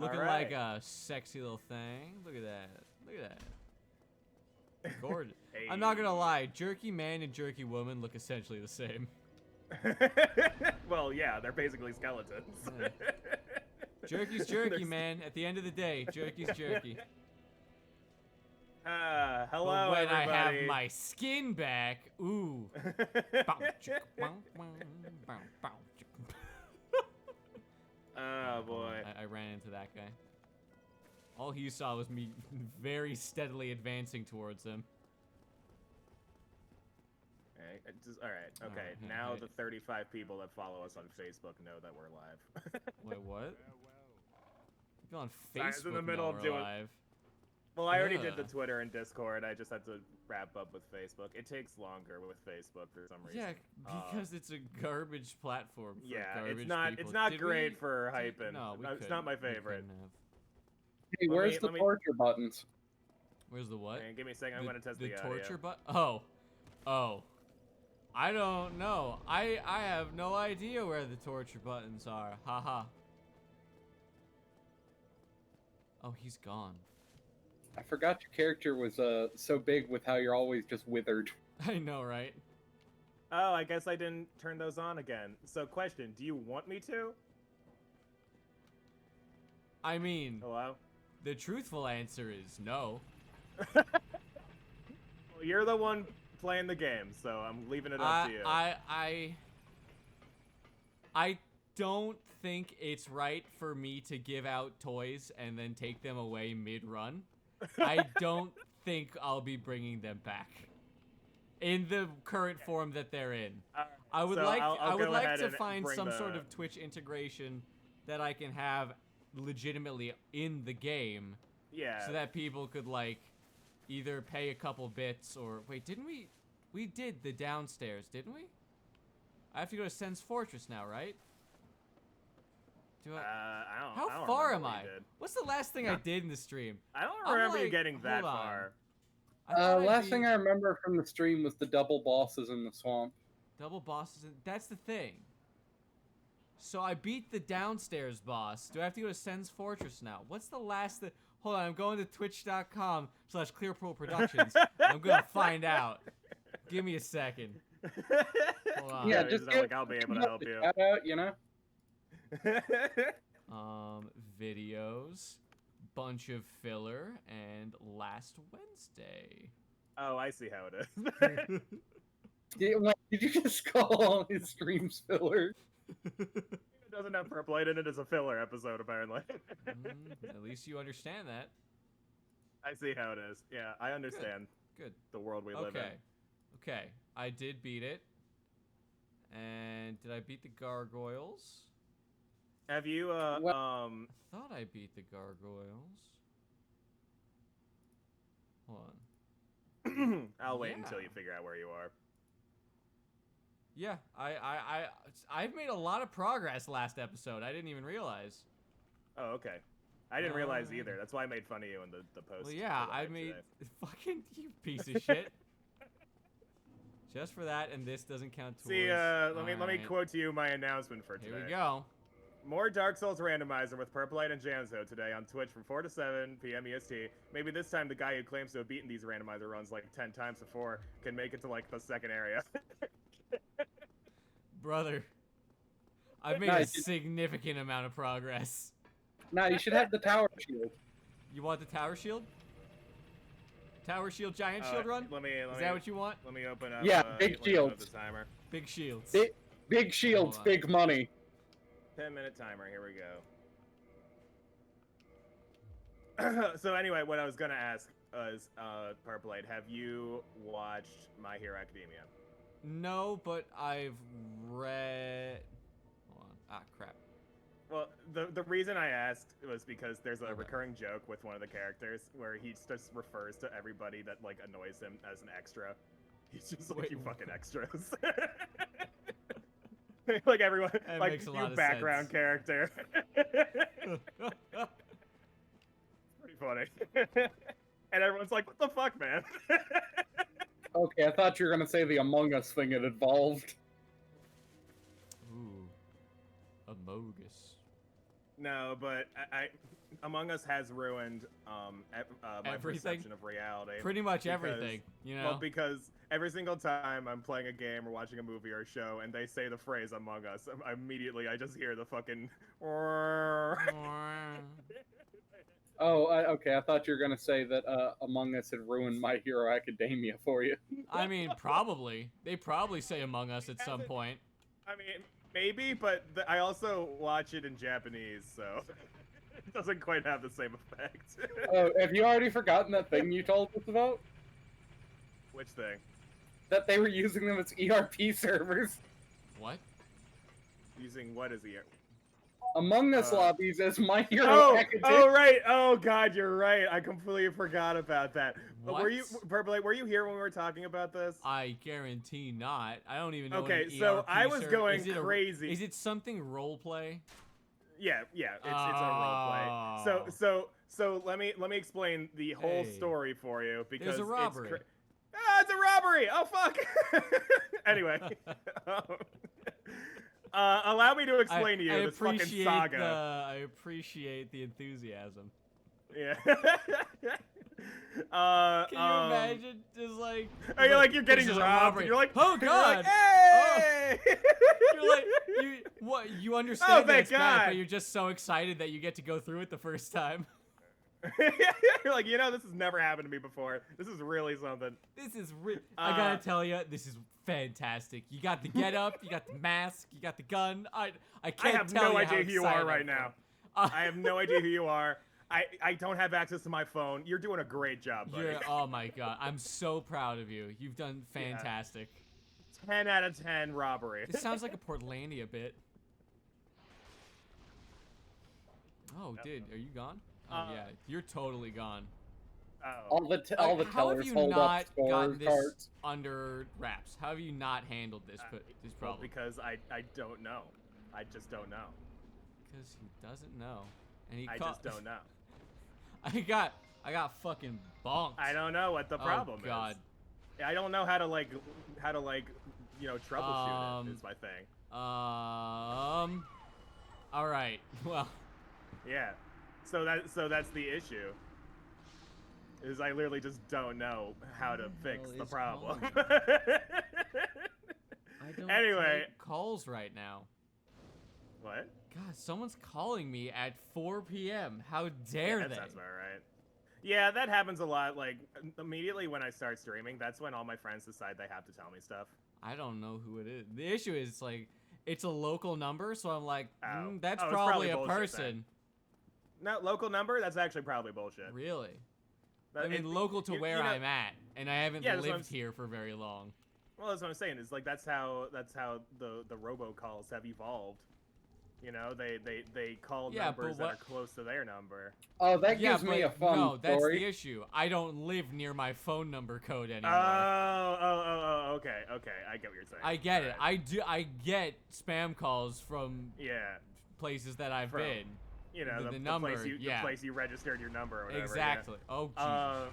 Looking right. like a sexy little thing. Look at that. Look at that. Gorgeous. Hey. I'm not gonna lie, jerky man and jerky woman look essentially the same. Well, yeah, they're basically skeletons. Yeah. Jerky's jerky, There's- man. At the end of the day, jerky's jerky. Hello, But when everybody. I have my skin back, ooh. Oh boy. I ran into that guy. All he saw was me very steadily advancing towards him. All right. Okay. Alright, Now okay. the 35 people that follow us on Facebook know that we're live. Wait, what? You're on Sorry, I was Facebook in the middle now of we're doing- live. Well, I already did the Ugh. Twitter and Discord. I just had to wrap up with Facebook. It takes longer with Facebook for some reason. Yeah, because it's a garbage platform for yeah, garbage it's not. people. It's not Did great we- for did- hyping. No, we It's couldn't- not my we favorite. couldn't have. Hey, where's the let me- torture buttons? Where's the what? Hey, give me a second. I'm gonna test the audio. torture button. Oh. I don't know. I have no idea where the torture buttons are. Haha. Oh, he's gone. I forgot your character was so big with how you're always just withered. I know, right? Oh, I guess I didn't turn those on again. So, question: do you want me to? I mean, Hello. the truthful answer is no. Well, you're the one playing the game, so I'm leaving it up to you. I don't think it's right for me to give out toys and then take them away mid-run. I don't think I'll be bringing them back in the current form that they're in. I would So like I'll I would go like ahead to and find bring some the- sort of Twitch integration that I can have legitimately in the game, Yeah. so that people could like either pay a couple bits or wait, didn't we did the downstairs, didn't we? I have to go to Sen's Fortress now, right? Do I? I don't. How I don't far remember am what I? you did. What's the last thing I did in the stream? I don't I'm remember you like- getting that hold on. far. I thought I'd Last be- thing I remember from the stream was the double bosses in the swamp. Double bosses. That's the thing. So I beat the downstairs boss. Do I have to go to Sen's Fortress now? What's the last thing? Hold on, I'm going to twitch.com/ClearPearl Productions. I'm gonna find out. Give me a second. Hold on. Yeah, it just doesn't sound like I'll be able to help you. Shout out, you know. Videos, bunch of filler, and last Wednesday. Oh, I see how it is. Did you just call all his streams filler? It doesn't have Purple Light in it as a filler episode, apparently. At least you understand that. I see how it is. Yeah, I understand Good. the world we live in. Okay. Okay. I did beat it. And did I beat the gargoyles? Have you, I thought I beat the gargoyles. Hold on. I'll wait Yeah. until you figure out where you are. Yeah, I've made a lot of progress last episode. I didn't even realize. Oh, okay. I didn't realize either. That's why I made fun of you in the post. Well, yeah, for I live made today. fucking you piece of shit. Just for that, and this doesn't count towards. See, let me Alright. quote to you my announcement for today. Here we go. More Dark Souls Randomizer with Purple Light and Janzo today on Twitch from 4 to 7 p.m. EST. Maybe this time the guy who claims to have beaten these randomizer runs like 10 times before can make it to like the second area. Brother, I've made a Nice. significant amount of progress. Nah, you should have the tower shield. You want the tower shield? Tower shield, giant shield run? Let me. Is that what you want? Let me open up. Yeah, let big me open up shields. The timer. Big shields. Big shields, Hold on. big money. 10-minute timer. Here we go. So anyway, what I was gonna ask is, Purple Light, have you watched My Hero Academia? No, but I've read. Hold on. Ah, crap. Well, the reason I asked was because there's a Okay. recurring joke with one of the characters where he just refers to everybody that like annoys him as an extra. He's just like, Wait, you fucking extras. Like everyone, That like makes a you lot of background sense. character. Pretty funny. And everyone's like, what the fuck, man? Okay, I thought you were gonna say the Among Us thing had evolved. Ooh. Amogus. No, but Among Us has ruined my Everything? perception of reality. Pretty much because- everything, you know. Well, because every single time I'm playing a game or watching a movie or a show, and they say the phrase "Among Us," immediately I just hear the fucking. Oh, okay. I thought you were gonna say that Among Us had ruined My Hero Academia for you. I mean, probably. They probably say Among Us at some point. I mean, maybe, but I also watch it in Japanese, so it doesn't quite have the same effect. Oh, have you already forgotten that thing you told us about? Which thing? That they were using them as ERP servers. What? Using what as the? Among Us lobbies as My Hero Oh, Academia. oh right. Oh God, you're right. I completely forgot about that. What? Were you, Purple Light, were you here when we were talking about this? I guarantee not. I don't even know. Okay, what an so ERP I was server- going is it crazy. Is it something role play? Yeah, it's a role play. So let me explain the whole Hey. story for you because There's a robbery. It's a robbery. Oh fuck. Anyway, allow me to explain to you this fucking saga. I appreciate the enthusiasm. Yeah. Can you imagine just like? Oh, you're getting this is a robbed. robbery. You're like, oh god. hey! You're like, you understand that thank it's bad, God. but you're just so excited that you get to go through it the first time. You're like, this has never happened to me before. This is really something. This is I gotta tell you, this is fantastic. You got the get up, you got the mask, you got the gun. I can't have tell no you how idea who you are excited right I'm now. for. I have no idea who you are. I don't have access to my phone. You're doing a great job, buddy. Oh my god, I'm so proud of you. You've done fantastic. 10 out of 10 robbery. This sounds like a Portlandia bit. Oh, dude, are you gone? Oh yeah, you're totally gone. All the How have tellers you hold not up gotten score this cards. under wraps? How have you not handled this this Well, problem? because I don't know. I just don't know. Because he doesn't know, and he I caught- just don't know. I got fucking bonked. I don't know what the problem oh, God. is. I don't know how to troubleshoot it is my thing. All right. Well. Yeah. So that's the issue. Is I literally just don't know how to fix hell the is problem. I don't Anyway. take calls right now. What? God, someone's calling me at 4 p.m. How dare That they? sounds about right. Yeah, that happens a lot. Like immediately when I start streaming, that's when all my friends decide they have to tell me stuff. I don't know who it is. The issue is like it's a local number, so I'm like, that's it's probably a bullshit person. then. No, local number? That's actually probably bullshit. Really? But I mean, local to where I'm at, and I haven't Yeah, that's what lived here for very long. Well, that's what I'm saying. Is like that's how the robocalls have evolved. You know, they call Yeah, numbers that what- are close to their number. Oh, that Yeah, gives me a but fun no, that's story. the issue. I don't live near my phone number code anymore. Okay. I get what you're saying. I get it. Alright. I get spam calls from Yeah, places that I've From- been. you know The the number, place yeah. the place you registered your number or whatever. Exactly. Oh, Jesus. Yeah.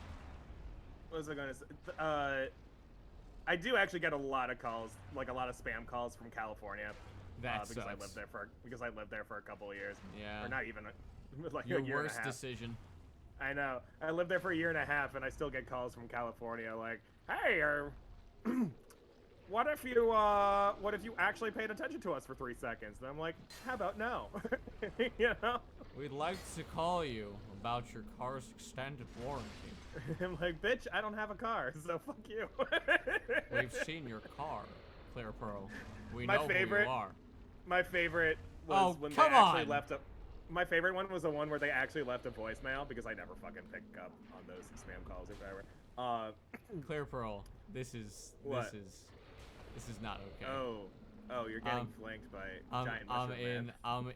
What was I going to say? I do actually get a lot of calls, like a lot of spam calls from California. That because I sucks. lived there for a couple of years. Yeah. Or not even like Your a year worst and a half. decision. I know. I lived there for a year and a half, and I still get calls from California like, "Hey, what if you actually paid attention to us for 3 seconds?" And I'm like, "How about no?" You know? We'd like to call you about your car's extended warranty. I'm like, "Bitch, I don't have a car, so fuck you." We've seen your car, ClearPearl. We My know favorite- who you are. My favorite was Oh, when they come actually on. left a. My favorite one was the one where they actually left a voicemail because I never fucking pick up on those spam calls or whatever. ClearPearl, this is What? this is not okay. Oh, you're getting flanked by giant I'm mushroom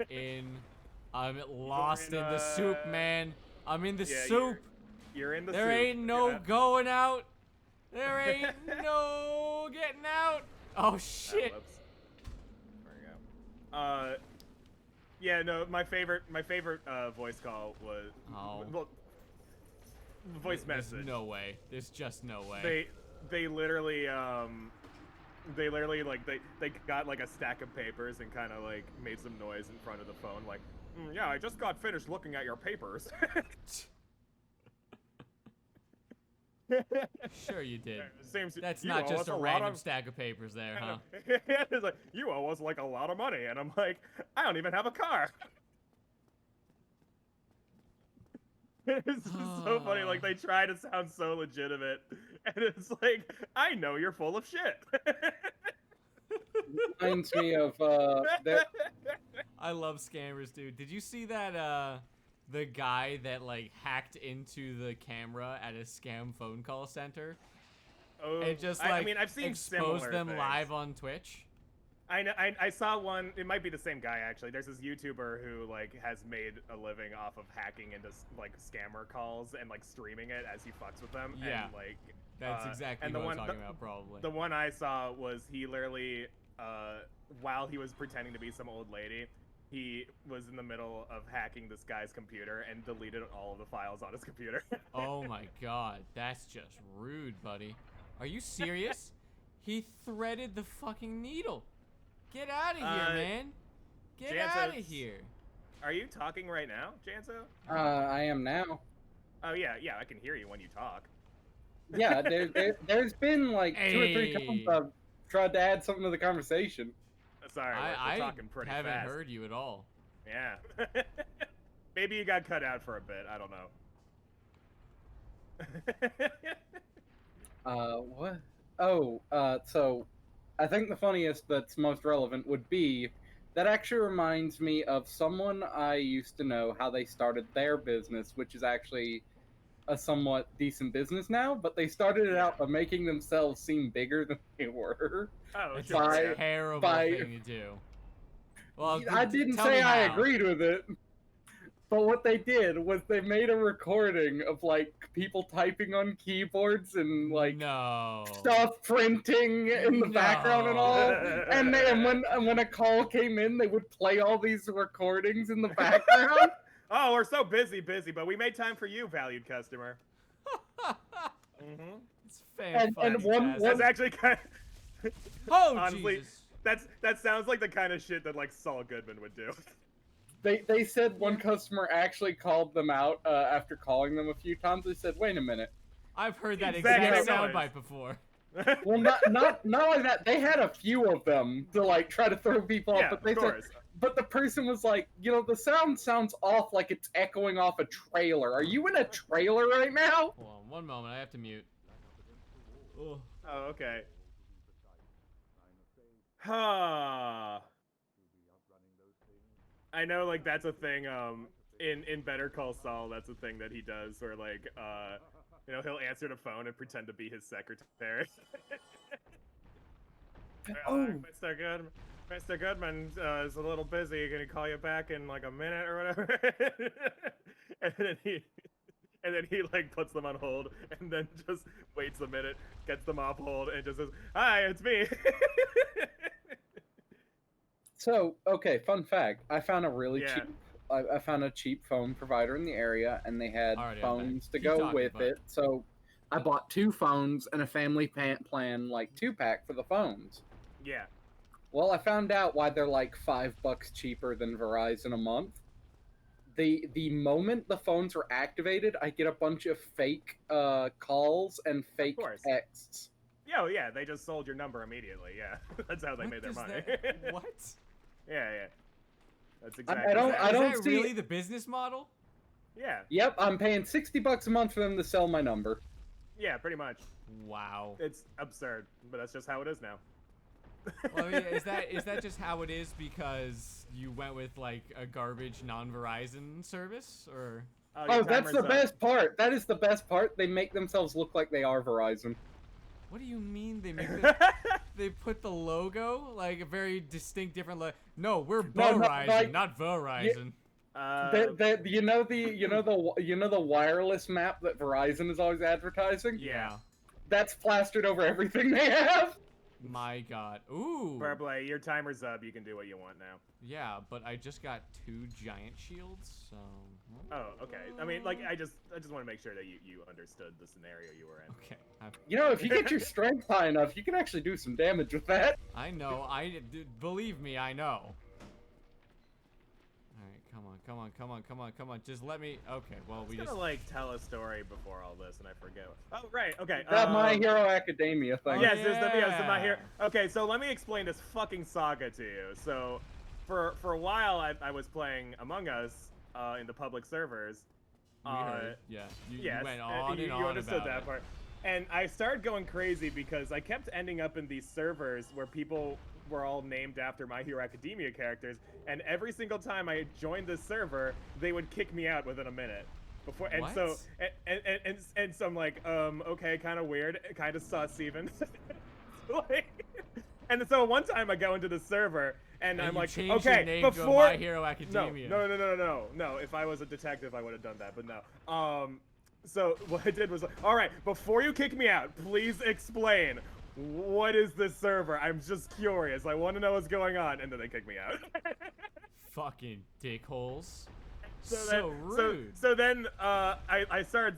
in. man. I'm lost in the soup, man. I'm in the Yeah, soup. You're in the There soup. ain't no Yeah. going out. There ain't no getting out. Oh Oh, shit. whoops. There we go. Yeah, no, my favorite voice call was Oh. well, voice There's message. no way. There's just no way. They literally like they got like a stack of papers and kind of like made some noise in front of the phone like Yeah, I just got finished looking at your papers. Sure you did. Seems That's you not owe just us a lot random of... stack of papers there, huh? It's like, you owe us like a lot of money, and I'm like, I don't even have a car. It's just so funny, like they try to sound so legitimate, and it's like, I know you're full of shit. Reminds me of that. I love scammers, dude. Did you see that the guy that like hacked into the camera at a scam phone call center Oh, and just like I mean, I've seen exposed similar them things. live on Twitch? I know. I saw one. It might be the same guy actually. There's this YouTuber who like has made a living off of hacking into like scammer calls and like streaming it as he fucks with them. Yeah. And, like, That's exactly and what the I'm one, talking about, probably. The one I saw was he literally, while he was pretending to be some old lady, he was in the middle of hacking this guy's computer and deleted all of the files on his computer. Oh my god, that's just rude, buddy. Are you serious? He threaded the fucking needle. Get out of here, man. Get Janzo, out of here. Are you talking right now, Janzo? I am now. Oh yeah, I can hear you when you talk. Yeah, there's been like 2 or 3 times Hey. I've tried to add something to the conversation. Sorry, we're talking pretty haven't fast. heard you at all. Yeah. Maybe you got cut out for a bit. I don't know. What? Oh, so I think the funniest that's most relevant would be that actually reminds me of someone I used to know, how they started their business, which is actually a somewhat decent business now, but they started it out by making themselves seem bigger than they were. Oh, It's sure. a Yeah. terrible by- thing to do. Well, I didn't tell me say I how. agreed with it, but what they did was they made a recording of like people typing on keyboards and like No. stuff printing in the background and all. And when a call came in, they would play all these recordings in the background. Oh, we're so busy, but we made time for you, valued customer. It's And fantastic. one- That's actually kind of... Oh, honestly, Jesus. that sounds like the kind of shit that like Saul Goodman would do. They said one customer actually called them out after calling them a few times. They said, "Wait a minute." Uh-huh. I've heard that Exactly exact noise. soundbite before. Well, not only that, they had a few of them to like try to throw people off. Yeah, But they of course. said, but the person was like, the sound sounds off, like it's echoing off a trailer. Are you in a trailer right now? Hold on, one moment. I have to mute. Ugh. Oh, okay. Huh. I know, like, that's a thing, in Better Call Saul, that's a thing that he does, where, like, he'll answer the phone and pretend to be his secretary. Oh. Mr. Goodman is a little busy. Can he call you back in, like, a minute or whatever? and then he, like, puts them on hold, and then just waits a minute, gets them off hold, and just says, "Hi, it's me." So, okay, fun fact. I found a really Yeah. cheap. I found a cheap phone provider in the area, and they had Alrighty, I'm phones back. to Keep go talking, with bud. it. So, I bought 2 phones and a family plan, like 2-pack for the phones. Yeah. Well, I found out why they're like $5 cheaper than Verizon a month. The moment the phones were activated, I get a bunch of fake calls and fake course. texts. Yeah, they just sold your number immediately. Yeah, that's how they What made their does money. that- what? Yeah. That's I exactly. don't- that. I don't Is that see- really the business model? Yeah, Yep, I'm paying $60 a month for them to sell my number. yeah, pretty much. Wow. It's absurd, but that's just how it is now. Well, I mean, is that just how it is because you went with like a garbage non-Verizon service, or? your Oh, that's timer's the up. best part. That is the best part. They make themselves look like they are Verizon. What do you mean they make they put the logo like a very distinct, different logo? No, we're No, Verizon, like- not Verizon. You know the wireless map that Verizon is always advertising? Yeah. That's plastered over everything they have. My God. Ooh. Fairplay, your timer's up. You can do what you want now. Yeah, but I just got 2 giant shields, so. Oh, okay. I mean, like, I just want to make sure that you understood the scenario you were in. Okay. You know, if you get your strength high enough, you can actually do some damage with that. I know. Believe me, I know. All right, come Come on. Just let me. Okay, well, we I'm just. gonna like tell a story before all this, and I forget. Oh, right. Okay. That My Hero Academia thing. Oh, Yes, there's the My yeah. Hero. Okay, so let me explain this fucking saga to you. So, for a while, I was playing Among Us in the public servers. We heard. Yeah. You Yes, went on and you on understood about that it. part. And I started going crazy because I kept ending up in these servers where people were all named after My Hero Academia characters, and every single time I joined this server, they would kick me out within a minute. Before and What? so and so I'm like, okay, kind of weird, kind of sus even. Like, and so one time I go into the server and And I'm you like, changed okay, your name to before My Hero Academia. no. If I was a detective, I would have done that, but no. So what I did was, all right, before you kick me out, please explain what is this server? I'm just curious. I want to know what's going on, and then they kick me out. Fucking dickholes. So So rude. So then I started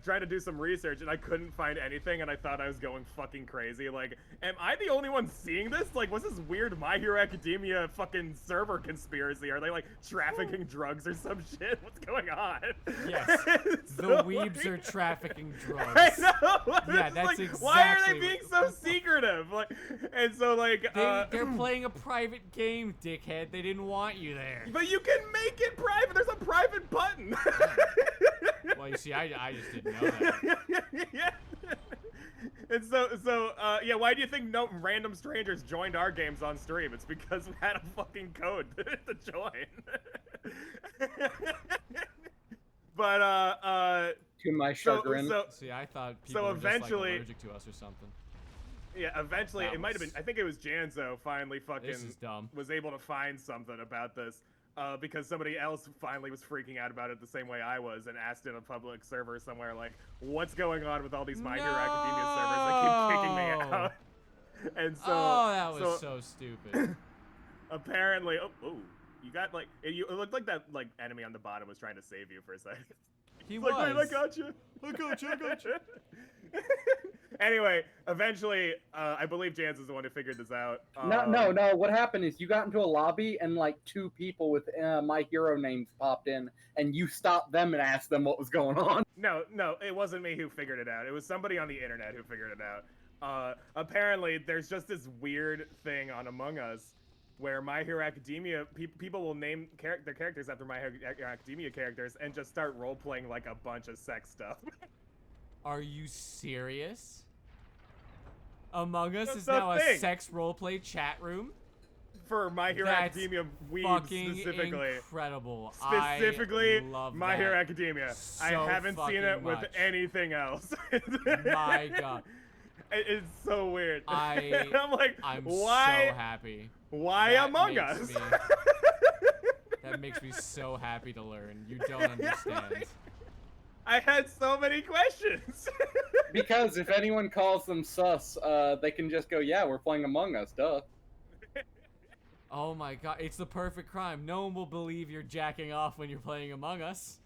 trying to do some research, and I couldn't find anything, and I thought I was going fucking crazy. Like, am I the only one seeing this? Like, what's this weird My Hero Academia fucking server conspiracy? Are they like trafficking drugs or some shit? What's going on? Yes. So, The weebs are trafficking drugs. I know. Yeah, It's that's like, exactly. why are they being so secretive? Like, and so like They're playing a private game, dickhead. They didn't want you there. But you can make it private. There's a private button. Well, you see, I just didn't know that. Yeah. And yeah, why do you think no random strangers joined our games on stream? It's because we had a fucking code to join. But To my chagrin. See, I thought people were just like allergic to us or something. Yeah, eventually That it might have was- been. I think it was Janzo finally fucking This is dumb. was able to find something about this. Because somebody else finally was freaking out about it the same way I was and asked in a public server somewhere, like, what's going on with all these My Hero Academia servers that keep kicking me out? And so, Oh, that was so stupid. apparently, you got, like, it looked like that, like, enemy on the bottom was trying to save you for a second. He Like, was. wait, I got you. I got you. Anyway, eventually, I believe Jans is the one who figured this out. No. What happened is you got into a lobby and like two people with My Hero names popped in, and you stopped them and asked them what was going on. No, it wasn't me who figured it out. It was somebody on the internet who figured it out. Apparently, there's just this weird thing on Among Us where My Hero Academia, people will name their characters after My Hero Academia characters and just start role-playing like a bunch of sex stuff. Are you serious? Among Us That's is the now a thing. sex roleplay chat room? For My Hero That's Academia weebs fucking specifically. incredible. Specifically, I love My that Hero Academia. I so haven't seen it fucking with much. anything else. My God. It's so weird. I'm why? so happy. Why That Among makes Us? me- That makes me so happy to learn. You don't understand. I had so many questions. Because if anyone calls them sus, they can just go, yeah, we're playing Among Us, duh. Oh my God, it's the perfect crime. No one will believe you're jacking off when you're playing Among Us.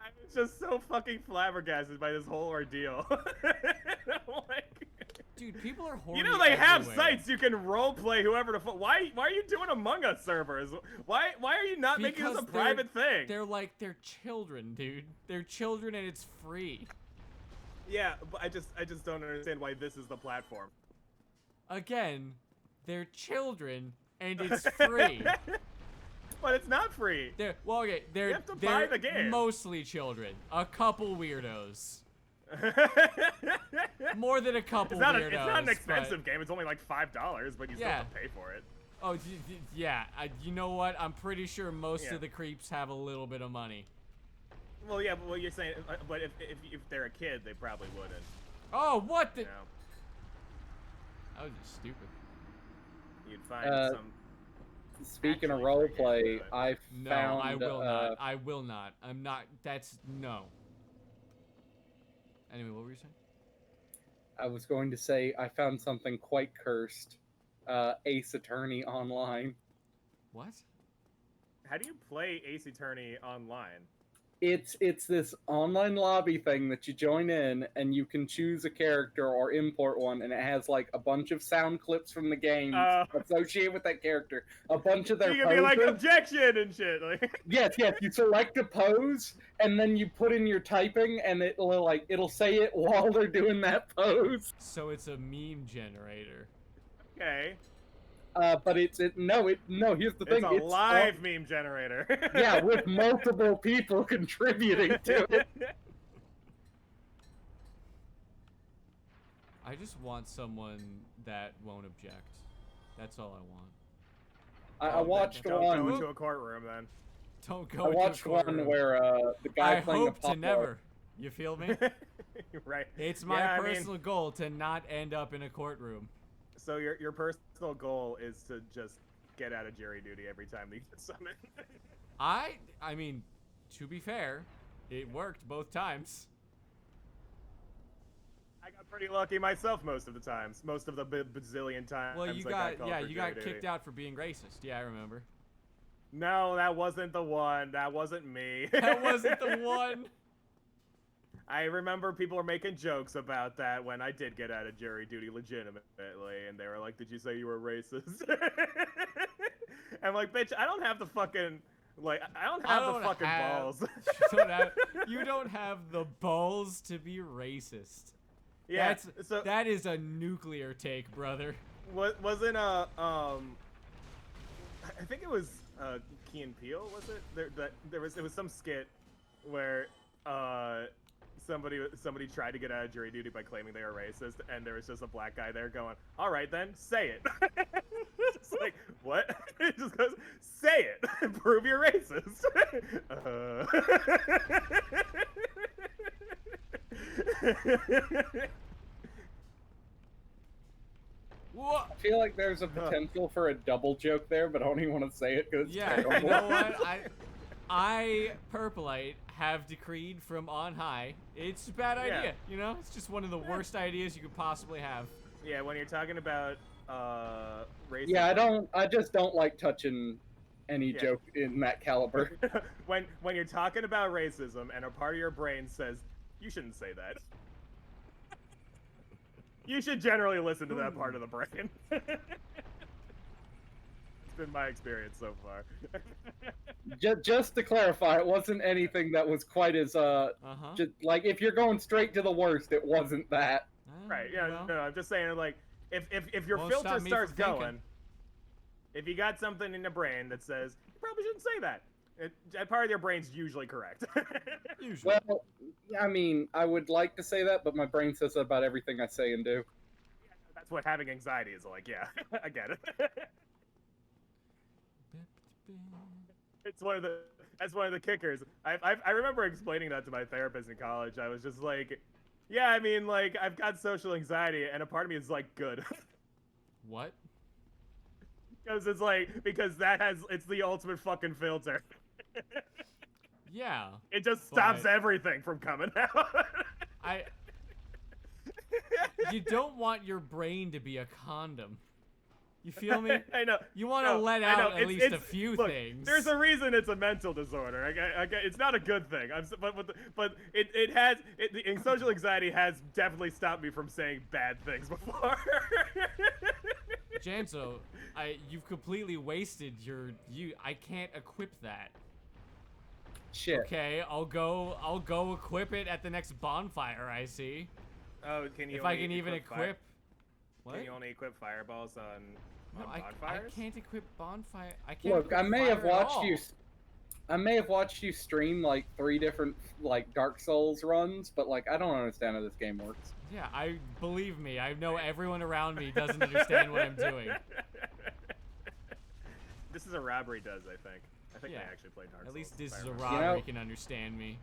I was just so fucking flabbergasted by this whole ordeal. I'm like, Dude, people are horny. you know they have everywhere. sites you can roleplay whoever the fuck. Why are you doing Among Us servers? Why are you not making this a Because private thing? They're children, dude. They're children and it's free. Yeah, but I just don't understand why this is the platform. Again, they're children and it's free. But it's not free. They're You have to they're buy the game. mostly children. A couple weirdos. More than a couple weirdos. It's not an but- expensive game. It's only like $5, but you still have to pay for it. Oh, yeah. You know what? I'm pretty sure most Yeah. of the creeps have a little bit of money. Well, yeah, but what you're saying, but if they're a kid, they probably wouldn't. Oh, what the? You know, That was just stupid. you'd find some. Speaking of Actually, forget roleplay, about it. I No, found. I will not. I will not. I'm not. That's no. Anyway, what were you saying? I was going to say I found something quite cursed. Ace Attorney online. What? How do you play Ace Attorney online? It's this online lobby thing that you join in, and you can choose a character or import one, and it has like a bunch of sound clips from the game associated with that character, a bunch of So their you can be like poses. objection and shit. Like, Yes, yes. You select a pose, and then you put in your typing, and it'll say it while they're doing that pose. So it's a meme generator. okay, But no. Here's the thing. it's a live meme generator. Yeah, with multiple people contributing to it. I just want someone that won't object. That's all I want. I watched Don't one. go into a courtroom then. Don't go. I into watched a one courtroom. where the guy I playing hope to Apollo. never. You feel me? Right. It's my Yeah, I mean, personal goal to not end up in a courtroom. so your personal goal is to just get out of jury duty every time you get summoned. I mean, to be fair, it worked both times. I got pretty lucky myself most of the times. Most of the bazillion times. Well, you I got called yeah, for you jury got duty. kicked out for being racist. Yeah, I remember. No, that wasn't the one. That wasn't me. That wasn't the one. I remember people were making jokes about that when I did get out of jury duty legitimately, and they were like, "Did you say you were racist?" I'm like, "Bitch, I don't have the fucking I don't have the fucking balls." You don't have the balls to be racist. Yeah, That is a nuclear take, brother. wasn't I think it was Key and Peele, was it? There was some skit where somebody tried to get out of jury duty by claiming they were racist, and there was just a black guy there going, "All right then, say it." It's like, what? It just goes, "Say it, prove you're racist." What? I feel like there's a potential for a double joke there, but I don't even want to say it because it's Yeah, terrible. you know what? I Purplite have decreed from on high. It's a bad idea. Yeah. You know, it's just one of the worst ideas you could possibly have. Yeah, when you're talking about racism. Yeah, I just don't like touching any Yeah. joke in that caliber. when you're talking about racism and a part of your brain says you shouldn't say that, you should generally listen to that part of the brain. It's been my experience so far. Just to clarify, it wasn't anything that was quite as just like if you're going straight to the worst, it wasn't that. Right? Yeah. Well, No, I'm just saying, like, if your won't filter stop me starts from thinking. going, if you got something in the brain that says you probably shouldn't say that, that part of your brain's usually correct. Usually. Well, I mean, I would like to say that, but my brain says that about everything I say and do. That's what having anxiety is like. Yeah, I get it. That's one of the kickers. I remember explaining that to my therapist in college. I was just like, yeah, I mean, like, I've got social anxiety, and a part of me is like, good. What? Because it's the ultimate fucking filter. Yeah. It just stops But- everything from coming out. You don't want your brain to be a condom. You feel me? I know. You want to No, let I know. out at least a few look, things. There's a reason it's a mental disorder. It's not a good thing. But social anxiety has definitely stopped me from saying bad things before. Janzo, you've completely wasted I can't equip that. Shit. Okay, I'll go equip it at the next bonfire I see. Oh, can you? If I can even equip. What? Can you only equip fireballs on I bonfires? can't equip bonfire. I can't. Look, equip I may have fire at watched all. you. I may have watched you stream like 3 different like Dark Souls runs, but like I don't understand how this game works. Yeah, believe me, I know everyone around me doesn't understand what I'm doing. This is a robbery does, I think. I think Yeah. they actually play Dark Souls. At least this if is I a remember. robber. He can understand me.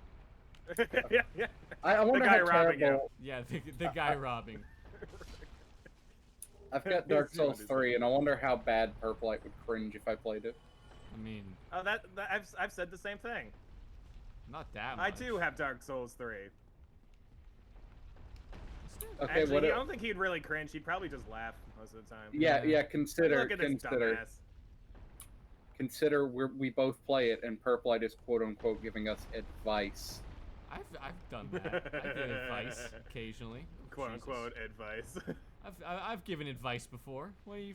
Yeah. I wonder guy how robbing you. terrible. Yeah, the guy robbing. I've got Dark Souls 3, and I wonder how bad Purplite would cringe if I played it. I mean, Oh, I've said the same thing. not that much. I too have Dark Souls 3. Okay, Actually, what? I don't think he'd really cringe. He'd probably just laugh most of the time. Yeah, Yeah. consider. Look at this dumbass. consider we both play it, and Purple is quote unquote giving us advice. I've done that. I give advice occasionally. Quote Jesus. unquote advice. I've given advice before. What are you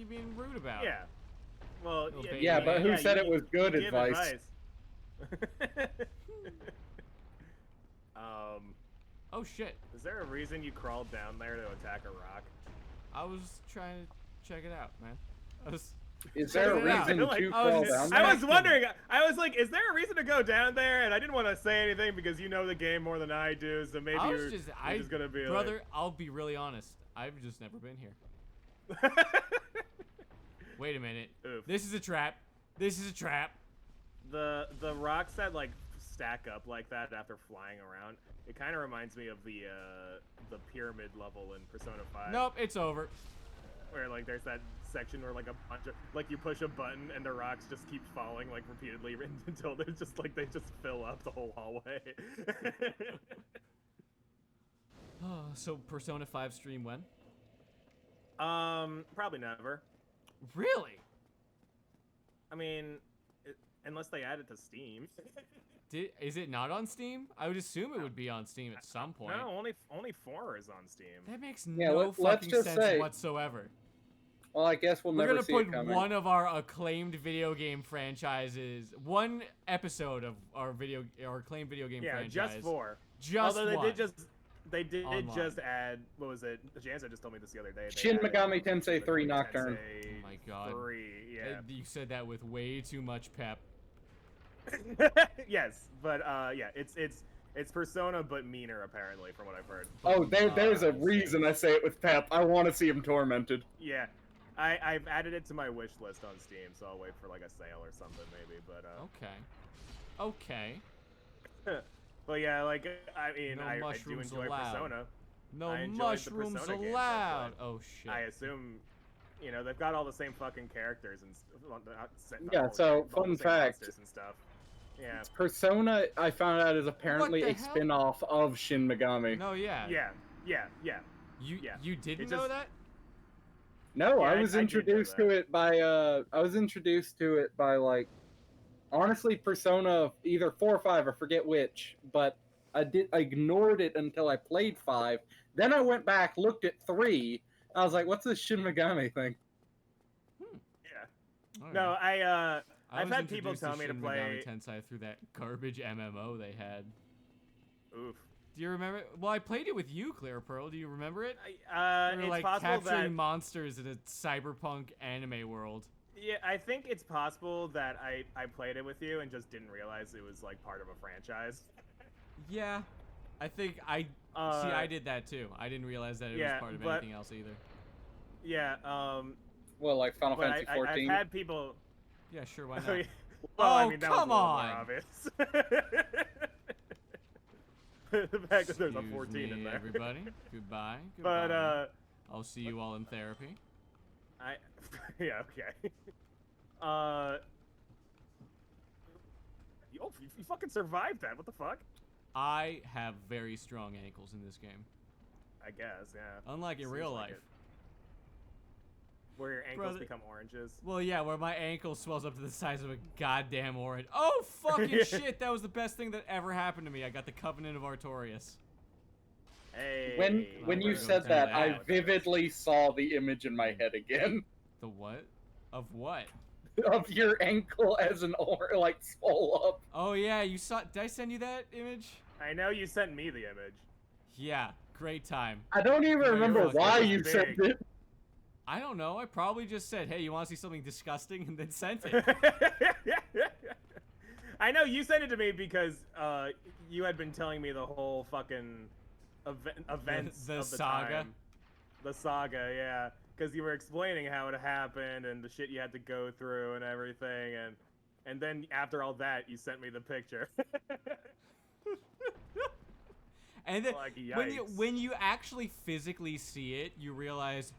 being rude about? Yeah. Well, Little yeah, baby. Yeah, but who said you- it was good you give advice? Oh shit! Is there a reason you crawled down there to attack a rock? I was trying to check it out, man. Is there a Check it out. reason Like, to I was fall just- down I there? was wondering. I was like, is there a reason to go down there? And I didn't want to say anything because you know the game more than I do. So maybe you're just gonna be brother. I'll be really honest. I've just never been here. like. Wait a minute. Oof. This is a trap. This is a trap. The rocks that like stack up like that after flying around, it kind of reminds me of the pyramid level in Persona 5. Nope, it's over. Where like there's that section where like a bunch of like you push a button and the rocks just keep falling like repeatedly until they're just like they just fill up the whole hallway. So Persona 5 stream when? Probably never. Really? I mean, unless they add it to Steam. Is it not on Steam? I would assume it would be on Steam at some point. No, only 4 is on Steam. That makes Yeah, no let's fucking just sense say- whatsoevideo Well, I guess we'll We're never gonna see put it coming. one of our acclaimed video game franchises, one episode of our acclaimed video game Yeah, franchise. just 4. Just Although one. they did Online. just add, what was it? Jansen just told me this the other day. They Shin added Megami Tensei Shin 3 Megami Nocturne. Tensei Oh my God. 3, yeah. You said that with way too much pep. Yes, but yeah, it's Persona but meaner apparently from what I've heard. Oh, there's a Nice. reason I say it with Pep. I want to see him tormented. Yeah. I've added it to my wish list on Steam, so I'll wait for like a sale or something maybe, but Okay. but yeah, like I mean No I do mushrooms enjoy allowed. Persona. No I enjoyed the mushrooms Persona games, allowed. but Oh shit. I assume they've got all the same fucking characters and Yeah, all so, the fun same fact. monsters and stuff. Yeah. Persona, I found out, is apparently the a hell? spin-off of Shin Megami. No, yeah. Yeah. You yeah. you didn't It know just- that? No, Yeah, I was I did know introduced that. to it by like honestly Persona either 4 or 5, I forget which, but I ignored it until I played 5. Then I went back, looked at 3. I was like, what's this Shin Megami thing? Yeah. Alright. No, I I've was had people introduced tell to me to Shin play. Megami Tensei through that garbage MMO they had. Oof. Do you remember? Well, I played it with you, ClearPearl. Do you remember it? We were It's like possible capturing that monsters in a cyberpunk anime world. yeah, I think it's possible that I played it with you and just didn't realize it was like part of a franchise. Yeah, I think I see. I did that too. I didn't realize that it yeah, was part of but- anything else either. Yeah. Well, like Final But Fantasy I've 14. had people. Yeah, sure. Why not? well, Oh, I mean, that come was a little on. more obvious. The fact that there's a Excuse 14 in me, there. everybody. Goodbye. But I'll see you all in therapy. yeah, okay. You fucking survived that. What the fuck? I have very strong ankles in this game, I guess, yeah. unlike in Seems real like life. it. Where your ankles Brother- become oranges. Well, yeah, where my ankle swells up to the size of a goddamn orange. Oh, fucking shit! That was the best thing that ever happened to me. I got the Covenant of Artorias. Hey. When we're you gonna said do that, that. I vividly saw the image in my head again The what? Of what? of your ankle as an like swole up. Oh yeah, you saw. Did I send you that image? I know you sent me the image. Yeah, great time. I don't even you're remember welcome. why It's you big. sent it. I don't know. I probably just said, "Hey, you want to see something disgusting?" and then sent it. I know you sent it to me because you had been telling me the whole fucking events The of the saga? time. The saga, yeah. Because you were explaining how it happened and the shit you had to go through and everything, and then after all that, you sent me the picture. And then Like, yikes. when you actually physically see it, you realize,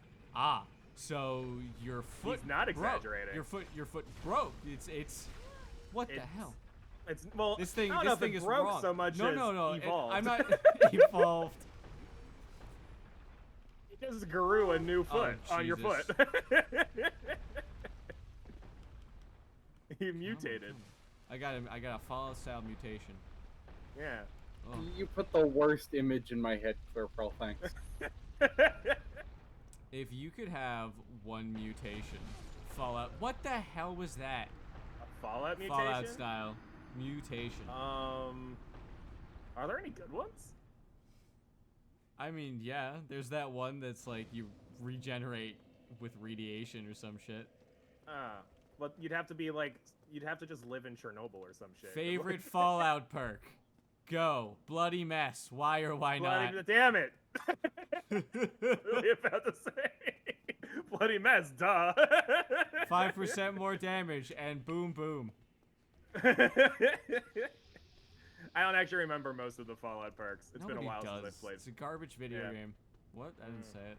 so your foot. He's not broke. exaggerating. Your foot broke. It's. What the It's- hell? It's well. This thing. I don't This know if thing it is broke wrong. so much No, as no. evolved. I'm not evolved. It just grew a new foot on your Jesus. foot. He mutated. I got a Fallout style mutation. Yeah. Oh. You put the worst image in my head, ClearPearl, thanks. If you could have one mutation, Fallout. What the hell was that? A Fallout mutation? Fallout style mutation. Are there any good ones? I mean, yeah, there's that one that's like you regenerate with radiation or some shit. But you'd have to be like, you'd have to just live in Chernobyl or some shit. Favorite Fallout perk? Go. Bloody mess. Why or why not? Damn it! Really about to say. Bloody mess, duh. 5% more damage and boom boom. I don't actually remember most of the Fallout perks. It's been a Nobody while does. since I've played. It's a garbage video Yeah. game. What? I didn't say it.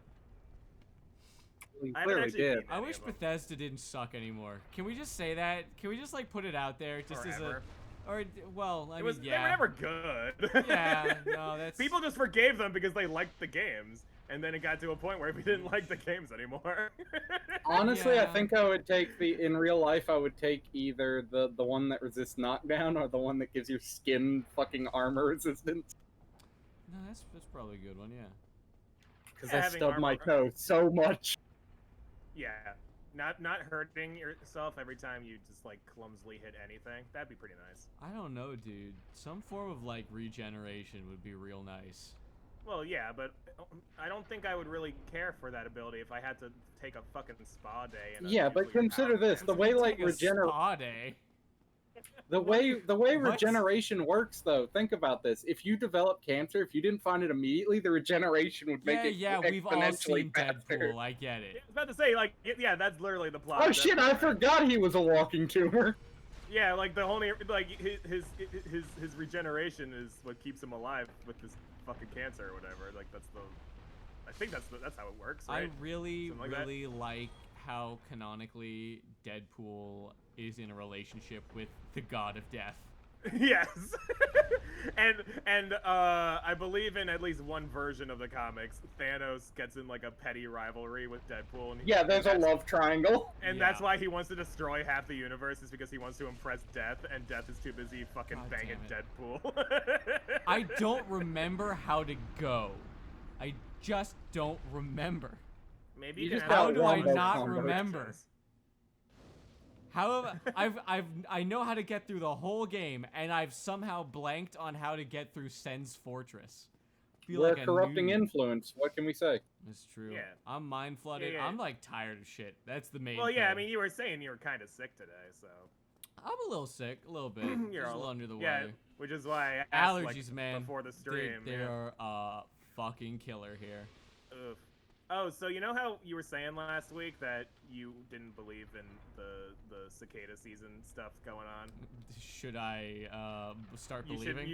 We I haven't clearly actually did. beaten I any wish of them. Bethesda didn't suck anymore. Can we just say that? Can we just like put it out there just Forever. as a, or well, I It mean, was, They were yeah, never good. yeah, no, that's People just forgave them because they liked the games, and then it got to a point where we didn't like the games anymore. Honestly, I Yeah. think I would take in real life, I would take either the one that resists knockdown or the one that gives your skin fucking armor resistance. no, that's probably a good one, yeah. Because I Having stubbed my armor- toe so much. Yeah, not hurting yourself every time you just like clumsily hit anything. That'd be pretty nice. I don't know, dude. Some form of like regeneration would be real nice. Well, yeah, but I don't think I would really care for that ability if I had to take a fucking spa day. And Yeah, but consider this: the way like Take a spa day. the way What? regeneration works, though. Think about this: if you develop cancer, if you didn't find it immediately, the regeneration would make Yeah, it yeah, we've all exponentially seen faster. Deadpool. I get I it. was about to say, like, yeah, that's literally the plot. Oh That's- shit! I forgot he was a walking tumor. Yeah, like the only like his regeneration is what keeps him alive with this fucking cancer or whatever. Like I think that's how it works, right? I really, Something like that? really like how canonically Deadpool is in a relationship with the god of death. Yes. and I believe in at least one version of the comics, Thanos gets in like a petty rivalry with Deadpool. And Yeah, there's a that's- love triangle. And Yeah. that's why he wants to destroy half the universe, is because he wants to impress Death, and Death is too busy fucking God banging damn Deadpool. I don't remember how to go. I just don't remember. Maybe You can just ask How got do I wombo not combo. remember? How I know how to get through the whole game, and I've somehow blanked on how to get through Sen's Fortress. Feel We're like a a corrupting noob. influence. What can we say? It's true. Yeah. I'm mind flooded. Yeah. I'm like tired of shit. That's the main Well, thing. yeah, I mean, you were saying you were kind of sick today, so. I'm a little sick, a little bit. You're Just a all- little under the yeah, weather. which is why I asked, Allergies, like, man. before the stream. They are fucking killer here. Oof. Oh, so you know how you were saying last week that you didn't believe in the cicada season stuff going on? Should I start believing?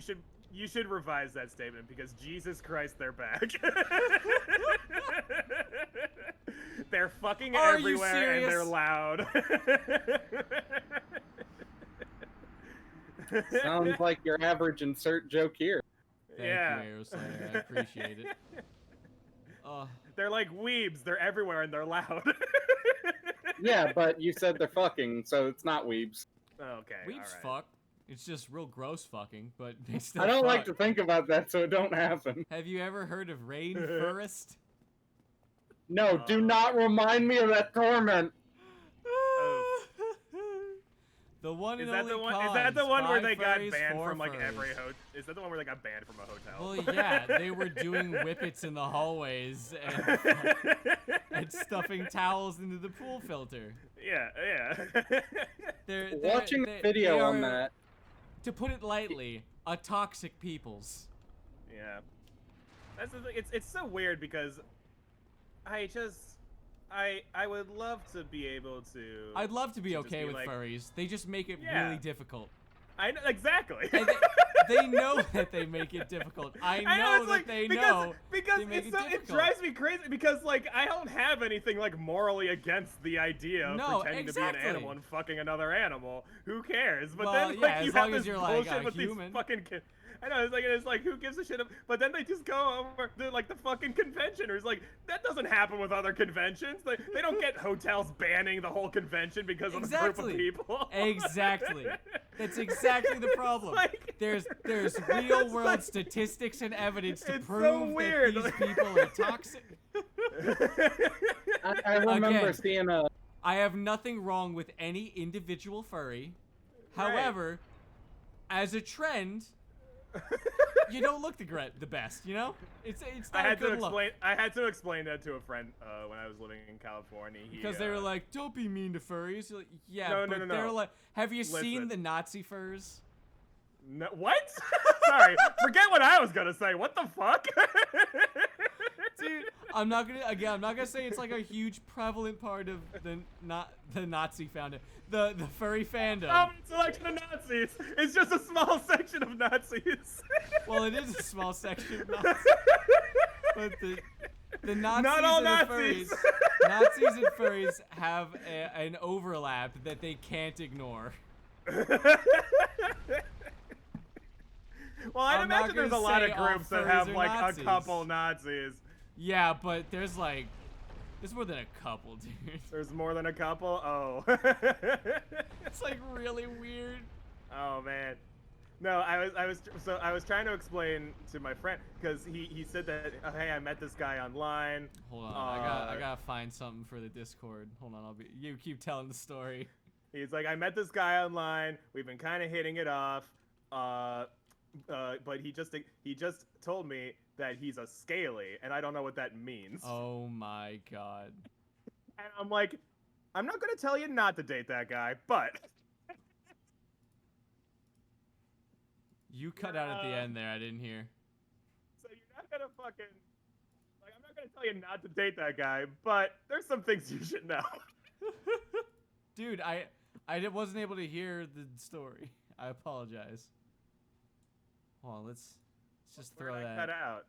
You should revise that statement, because Jesus Christ, they're back. They're fucking Are you everywhere and they're serious? loud. Sounds like your average insert joke here. Thank yeah. you, Aeroslayer. I appreciate it. They're like weebs. They're everywhere and they're loud. Yeah, but you said they're fucking, so it's not weebs. Okay. Weeps all right. fuck. It's just real gross fucking, but they still I don't like fuck. to think about that, so it don't happen. Have you ever heard of rainforest? No, do not remind me of that torment. The one Is and that only the one? Is cons, that the one where by they got furries, banned for from like furries. every hotel? Is that the one where they got banned from a hotel? Well, yeah, they were doing whippets in the hallways and stuffing towels into the pool filter. Yeah, yeah. Watching the video they on are, that, to put it lightly, a toxic peoples. Yeah. That's the thing. It's so weird because I would love to be able to. I'd love to be to just okay be with like- furries. They just make it Yeah. really difficult. I know exactly. And They know that they make it difficult. I know it's that like, they because, know because they make it's it so, it difficult. drives me crazy because like I don't have anything like morally against the idea of No, pretending to exactly. be an animal and fucking another animal. Who cares? But Well, then yeah, like as you long have as this you're, like, bullshit a with human. these fucking I know it's like who gives a shit? But then they just go over to like the fucking conventioners. Like that doesn't happen with other conventions. They don't get hotels banning the whole convention because of a group of people. Exactly. That's exactly the problem. like- there's real it's world like- statistics and evidence to it's so prove weird. that these people are toxic. I remember Again. seeing a. I have nothing wrong with any individual furry. Right. However, as a trend, you don't look the best, you know? It's not a good look. I had to explain that to a friend when I was living in California. Because they were like, "Don't be mean to furries." You're like, yeah, No, but no, they're no. like, "Have you seen Listen. the Nazi furs?" No, what? Sorry, forget what I was gonna say. What the fuck? Dude, I'm not gonna say it's like a huge prevalent part of the Nazi fandom, the furry fandom. Oh, it's a selection of Nazis. It's just a small section of Nazis. Well, it is a small section of Nazis, but the Nazis Not all and Nazis. the furries, Nazis and furries have an overlap that they can't ignore. Well, I'd I'm not imagine there's a gonna lot say of all groups that furries have are like Nazis. a couple Nazis. Yeah, but there's more than a couple, dude. There's more than a couple. Oh. It's like really weird. Oh man. No, I was trying to explain to my friend because he said that hey, I met this guy online. Hold on, I gotta find something for the Discord. Hold on, you keep telling the story. He's like, I met this guy online. We've been kind of hitting it off. But he just told me that he's a scaly, and I don't know what that means. Oh my god. And I'm like, I'm not gonna tell you not to date that guy, but You cut out at the end there, I didn't hear. so you're not gonna fucking like I'm not gonna tell you not to date that guy, but there's some things you should know. Dude, I wasn't able to hear the story. I apologize. Hold on, let's just throw Where did I that. cut out?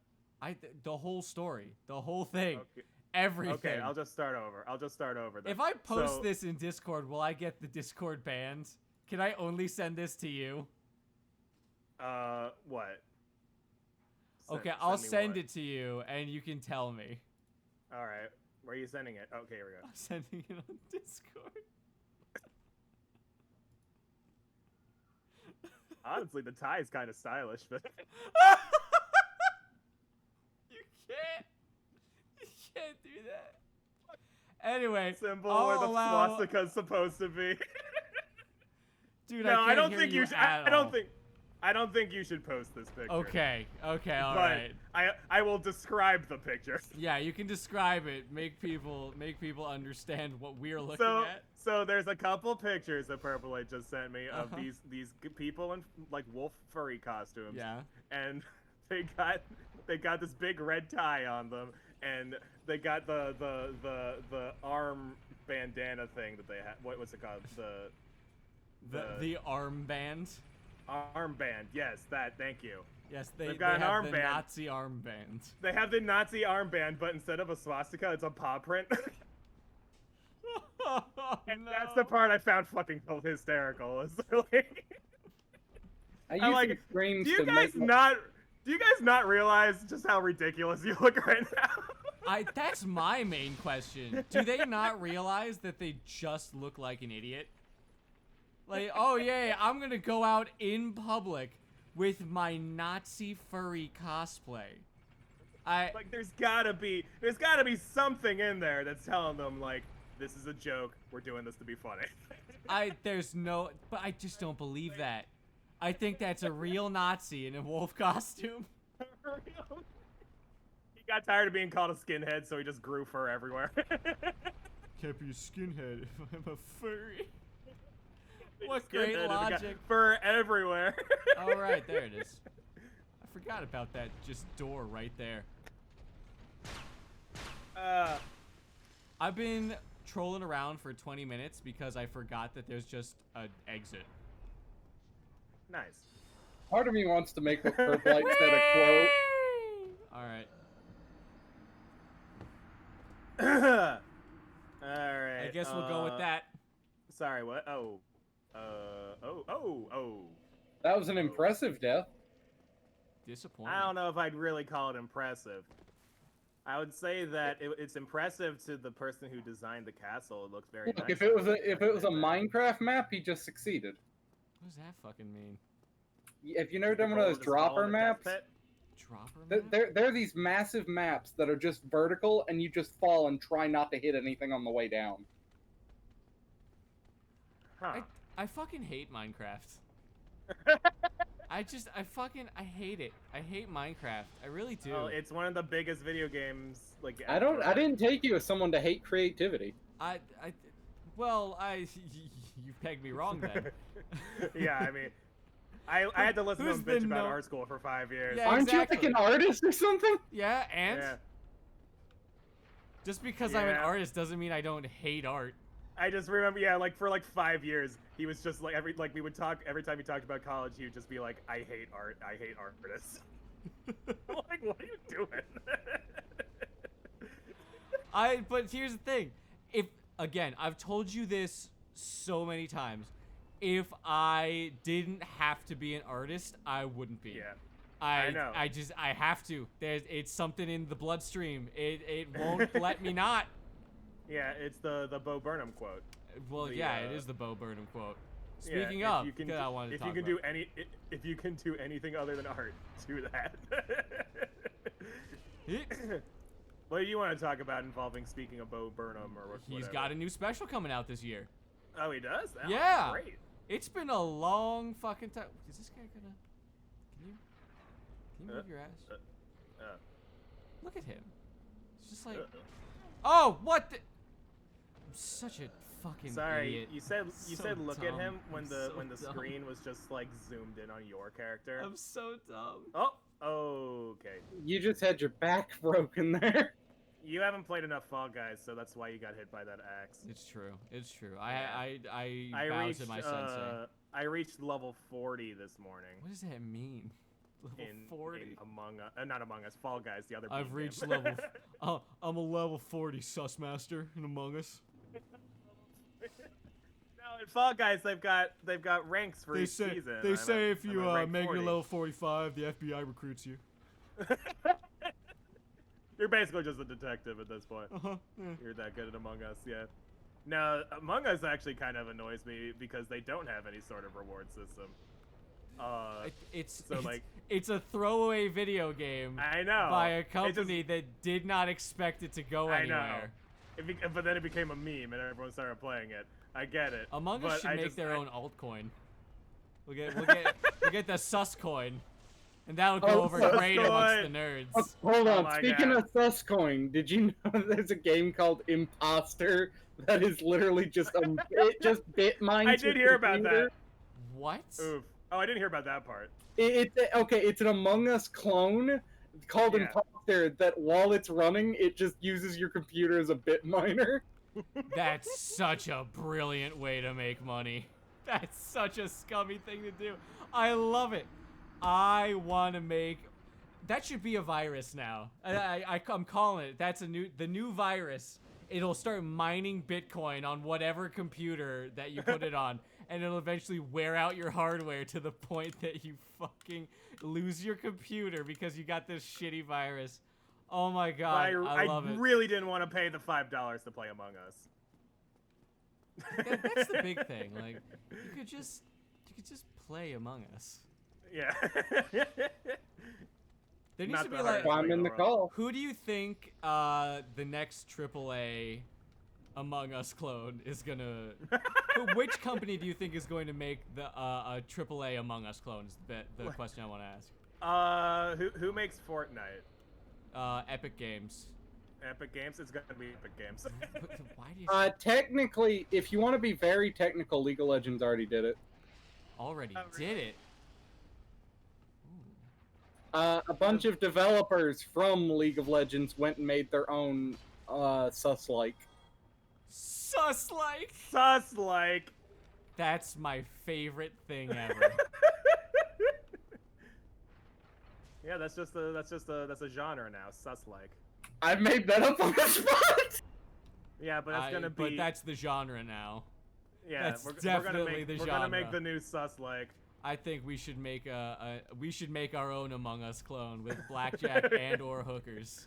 The whole story, the whole thing, Okay. everything. Okay, I'll just start over. Then. If I post So- this in Discord, will I get the Discord banned? Can I only send this to you? What? Okay, I'll me send what? it to you, and you can tell me. All right. Where are you sending it? Okay, here we go. I'm sending it on Discord. Honestly, the tie is kind of stylish, but You can't do that. Anyway, symbol I'll where the allow- swastika is supposed to be. Dude, No, I can't I don't hear think you should. at I don't all. think. I don't think you should post this picture. Okay, all but right. I will describe the picture. Yeah, you can describe it. Make people understand what we're looking at. So there's a couple pictures that Purple Light just sent me of Uh-huh. these people in like wolf furry costumes. Yeah. And they got this big red tie on them, and they got the arm bandana thing that they had. What's it called? The armband. Armband. Yes, that. Thank you. Yes, They've got an have the armband. Nazi armband. They have the Nazi armband, but instead of a swastika, it's a paw print. And that's the part I found fucking hysterical. Is like, I use I'm like, these frames do you to guys make not realize just how ridiculous you look right now? That's my main question. Do they not realize that they just look like an idiot? Like, oh yeah, I'm gonna go out in public with my Nazi furry cosplay. Like, there's gotta be something in there that's telling them like, this is a joke. We're doing this to be funny. But I just don't believe that. I think that's a real Nazi in a wolf costume. He got tired of being called a skinhead, so he just grew fur everywhere. Can't be a skinhead if I'm a furry. He's What a great skinhead and he got logic. Fur everywhere. All right, there it is. I forgot about that just door right there. I've been trolling around for 20 minutes because I forgot that there's just an exit. Nice. Part of me wants to make what Purple said a quote. All right. All right. I guess we'll go with that. Sorry, what? Oh. That was an impressive death. Disappointing. I don't know if I'd really call it impressive. I would say that it's impressive to the person who designed the castle. It looks very Look, nice. if it was a Minecraft map, he just succeeded. What does that fucking mean? If you never done one of those dropper maps, Dropper map? they're these massive maps that are just vertical, and you just fall and try not to hit anything on the way down. Huh. I fucking hate Minecraft. I hate it. I hate Minecraft. I really do. Oh, it's one of the biggest video games. Like I didn't take you as someone to hate creativity. You pegged me wrong then. Yeah, I mean, I had to listen to Who's him bitch the about no- art school for 5 years. Yeah, Aren't exactly. you like an artist or something? Yeah, and Yeah. just because I'm an Yeah. artist doesn't mean I don't hate art. I just remember, yeah, like for like 5 years, he was just like we would talk every time he talked about college, he would just be like, I hate art, I hate artists. I'm like, what are you doing? But here's the thing. Again, I've told you this so many times. If I didn't have to be an artist, I wouldn't be. Yeah. I know. I have to. It's something in the bloodstream. It won't let me not. Yeah, it's the Bo Burnham quote. Well, The, yeah, it is the Bo Burnham quote. Yeah, Speaking if of, you can, I wanted to if talk you can about. if you can do anything other than art, do that. What do you want to talk about involving speaking of Bo Burnham or whatever? He's got a new special coming out this year. Oh, he does? Oh, Yeah. Great. It's been a long fucking time. Is this guy gonna? Can you move your ass? Look at him. It's just like. Oh, what the? I'm such a fucking Sorry, idiot. you said So look at dumb. him when I'm the so when the dumb. screen was just like zoomed in on your character. I'm so dumb. Oh, okay. You just had your back broken there. You haven't played enough Fall Guys, so that's why you got hit by that axe. It's true. It's true. Yeah. I bow to my sensei. I reached level 40 this morning. What does that mean? Level 40. In Among Us, not Among Us, Fall Guys, the other. I've game. reached level. I'm a level 40 sus master in Among Us. No, in Fall Guys they've got ranks for each season. They say if you rank make 40. your level 45, the FBI recruits you. You're basically just a detective at this point. Yeah. You're that good at Among Us, yeah. No, Among Us actually kind of annoys me because they don't have any sort of reward system. It's a throwaway video game I know. by a company that did not expect it to go I know. anywhere. But then it became a meme and everyone started playing it. I get it. Among Us but should I make just- their I- own altcoin. We'll get the sus coin, and that'll go over Sus great amongst coin. the nerds. Hold on. my Speaking God. of Suscoin, did you know there's a game called Imposter that is literally just bit mine? I did hear about that. What? Oof. Oh, I didn't hear about that part. It's an Among Us clone called Yeah. Imposter that while it's running, it just uses your computer as a bit miner. That's such a brilliant way to make money. That's such a scummy thing to do. I love it. I want to make. That should be a virus now. I'm calling it. That's the new virus. It'll start mining Bitcoin on whatever computer that you put it on, and it'll eventually wear out your hardware to the point that you fucking lose your computer because you got this shitty virus. Oh my god, I love it. really didn't want to pay the $5 to play Among Us. That's the big thing. Like, you could just play Among Us. Yeah. There needs Not to be the like, hardest I'm in the call. who do you think the next AAA Among Us clone is gonna? Which company do you think is going to make the a AAA Among Us clone? Is the question I want to ask. Who makes Fortnite? Epic Games. Epic Games? It's gonna be Epic Games. Why do you Technically, if you want to be very technical, League of Legends already did it. already Oh, did really? it? A bunch of developers from League of Legends went and made their own sus-like. Sus-like. Sus like. That's my favorite thing ever. Yeah, that's a genre now. Sus-like. I made that up on the spot. Yeah, but it's gonna be. But that's the genre now. Yeah, that's we're definitely the We're genre. gonna make the new sus-like. I think we should make our own Among Us clone with blackjack and or hookers.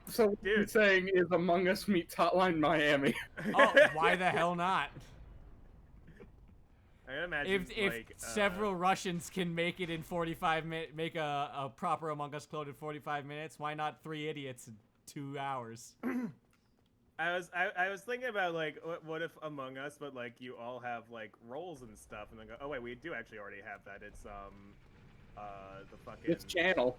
So what you're saying is Among Us meets Hotline Miami. Oh, why the hell not? I imagine If several Russians can make it in 45 minutes, make a proper Among Us clone in 45 minutes, why not 3 idiots in 2 hours? I was thinking about like what if Among Us, but like you all have like roles and stuff, and then go, oh wait, we do actually already have that. It's the fucking. This channel.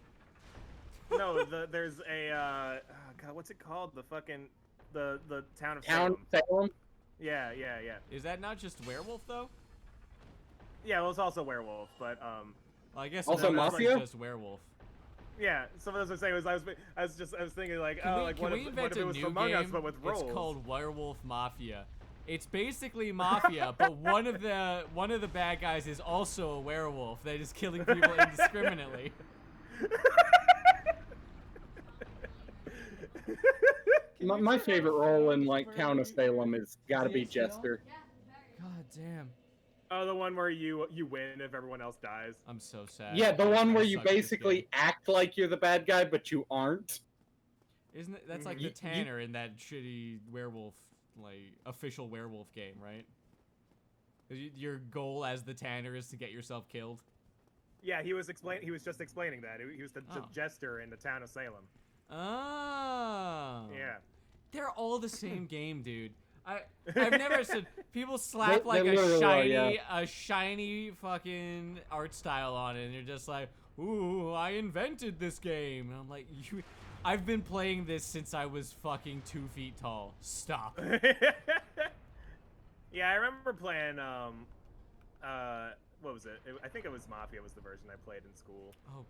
No, there's a God, what's it called? The fucking the town of Salem. Yeah. Is that not just werewolf though? Yeah, well, it's also werewolf, but Well, I guess also that's Mafia? just werewolf. yeah. So what I was saying was I was thinking like, what if it was new Among Us game? but with roles? It's called Werewolf Mafia. It's basically Mafia, but one of the bad guys is also a werewolf that is killing people indiscriminately. My favorite role in like Town of Salem is gotta be Jester. God damn. Oh, the one where you win if everyone else dies. I'm so sad. Yeah, the one where I you suck at this basically game. act like you're the bad guy, but you aren't. Isn't it? That's like the Tanner in that shitty werewolf, like official werewolf game, right? Your goal as the Tanner is to get yourself killed. Yeah, he was just explaining that. He was the jester in the town of Salem. Oh. Yeah. They're all the same game, dude. I've never said people slap They like literally are, a shiny fucking art style on it, and you're just like, ooh, I invented this game. And I'm like, I've been playing this since I was fucking 2 feet tall. Stop. Yeah, I remember playing what was it? I think it was Mafia was the version I played in school. Oh.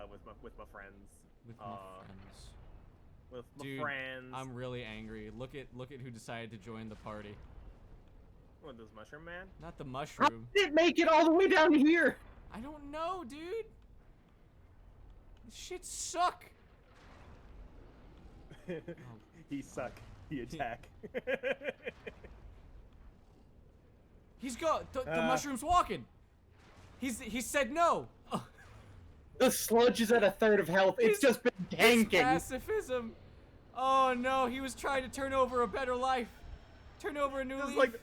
With my friends. With my friends. With my Dude, friends. I'm really angry. Look at who decided to join the party. What, this Mushroom Man? Not the How mushroom. did it make it all the way down here? I don't know, dude. This shit suck. He suck. He attack. He's the mushroom's walking. He said no. The sludge is at 1/3 of health. It's just been tanking. Pacifism. Oh no, he was trying to turn over a better life. Turn over a new leaf. Like,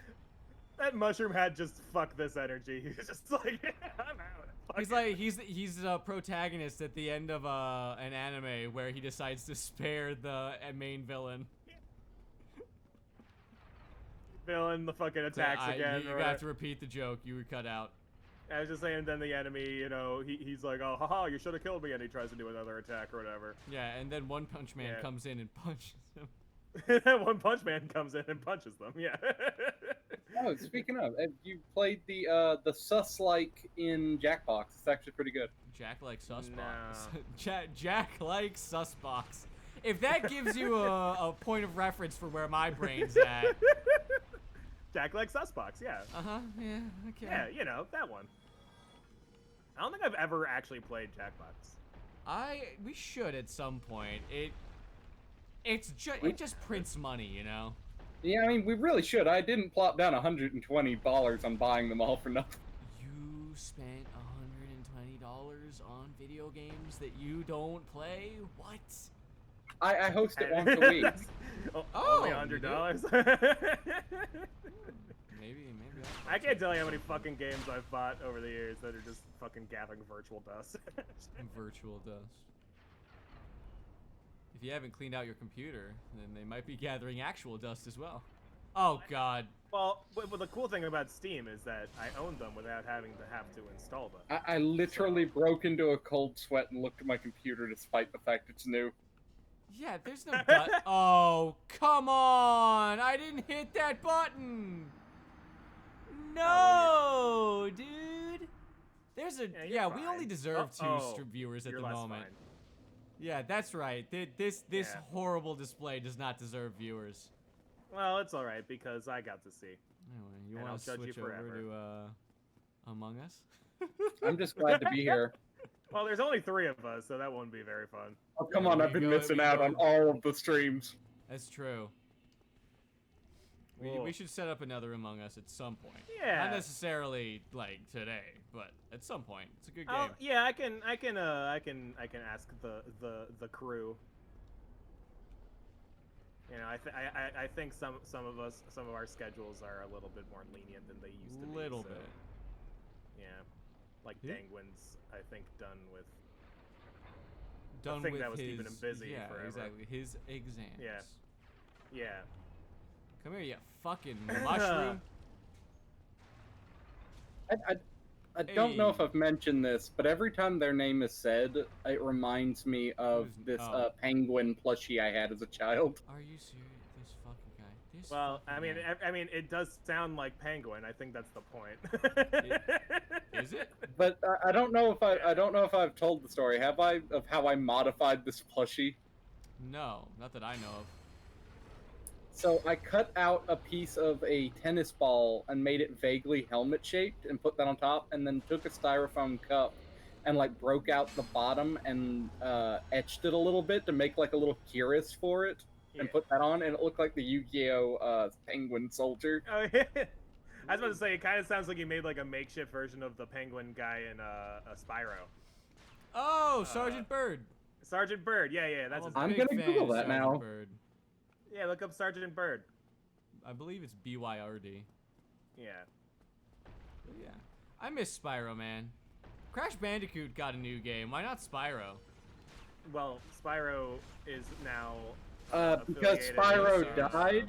that mushroom had just fuck this energy. He was just like, I'm out. Fuck He's a protagonist at the end of an anime where he decides to spare the main villain. Villain, the fucking attacks again. You have to repeat the joke. You were cut out. I was just saying, then the enemy, you know, he's like, oh, haha, you should have killed me, and he tries to do another attack or whatever. Yeah, and then One Punch Man comes in and punches him. One Punch Man comes in and punches them, yeah. Oh, speaking of, have you played the sus-like in Jackbox? It's actually pretty good. Jack likes Susbox. No. Jack likes Susbox. If that gives you a point of reference for where my brain's at. Jack likes Susbox, yeah. Uh-huh, yeah, okay. Yeah, you know, that one. I don't think I've ever actually played Jackbox. We should at some point. It just prints money, you know? Yeah, I mean, we really should. I didn't plop down $120 on buying them all for nothing. You spent $120 on video games that you don't play? What? I host it once a week. Only $100. Maybe. I can't tell you how many fucking games I've bought over the years that are just fucking gathering virtual dust. Virtual dust. If you haven't cleaned out your computer, then they might be gathering actual dust as well. Oh God. Well, the cool thing about Steam is that I own them without having to install them. I literally broke into a cold sweat and looked at my computer despite the fact it's new. Yeah, there's no button. Oh, come on! I didn't hit that button! No, dude! There's a... Yeah, we only deserve two viewers at the moment. Fine. Yeah, that's right. This horrible display does not deserve viewers. Well, it's alright, because I got to see. Anyway, you want to switch over to Among Us? I'm just glad to be here. Well, there's only 3 of us, so that won't be very fun. Oh, come Yeah, on, we I've been go- missing we out go- on all of the streams. That's true. Well, We should set up another Among Us at some point. Yeah. Not necessarily like today, but at some point. It's a good game. Yeah, I can ask the crew. You know, I think some of our schedules are a little bit more lenient than they used to be. Little so, bit. Yeah, like Yeah. Penguin's, I think done with. Done thing with that was his, keeping him busy yeah, forever. exactly. His exams. Yeah. Yeah. Come here, you fucking mushroom. I don't know if Hey. I've mentioned this, but every time their name is said, it reminds me of Who's- this oh. Penguin plushie I had as a child. Are you serious? This fucking guy. This Well, fucking guy. I mean, it does sound like Penguin. I think that's the point. Is it? But I don't know if I don't know if I've told the story. Have I, of how I modified this plushie? No, not that I know of. So I cut out a piece of a tennis ball and made it vaguely helmet shaped and put that on top, and then took a styrofoam cup and like broke out the bottom and etched it a little bit to make like a little cuirass for it, and Yeah. put that on, and it looked like the Yu-Gi-Oh penguin soldier. Oh yeah. I was about to say, it kind of sounds like you made like a makeshift version of the Penguin guy in a Spyro. Oh, Sergeant Bird. Sergeant Bird. Yeah, that's his I'm name. gonna big fan Google of that Sergeant now. Bird. Yeah, look up Sergeant Bird. I believe it's BYRD. Yeah. But yeah, I miss Spyro, man. Crash Bandicoot got a new game. Why not Spyro? Well, Spyro is now Because affiliated Spyro with, died.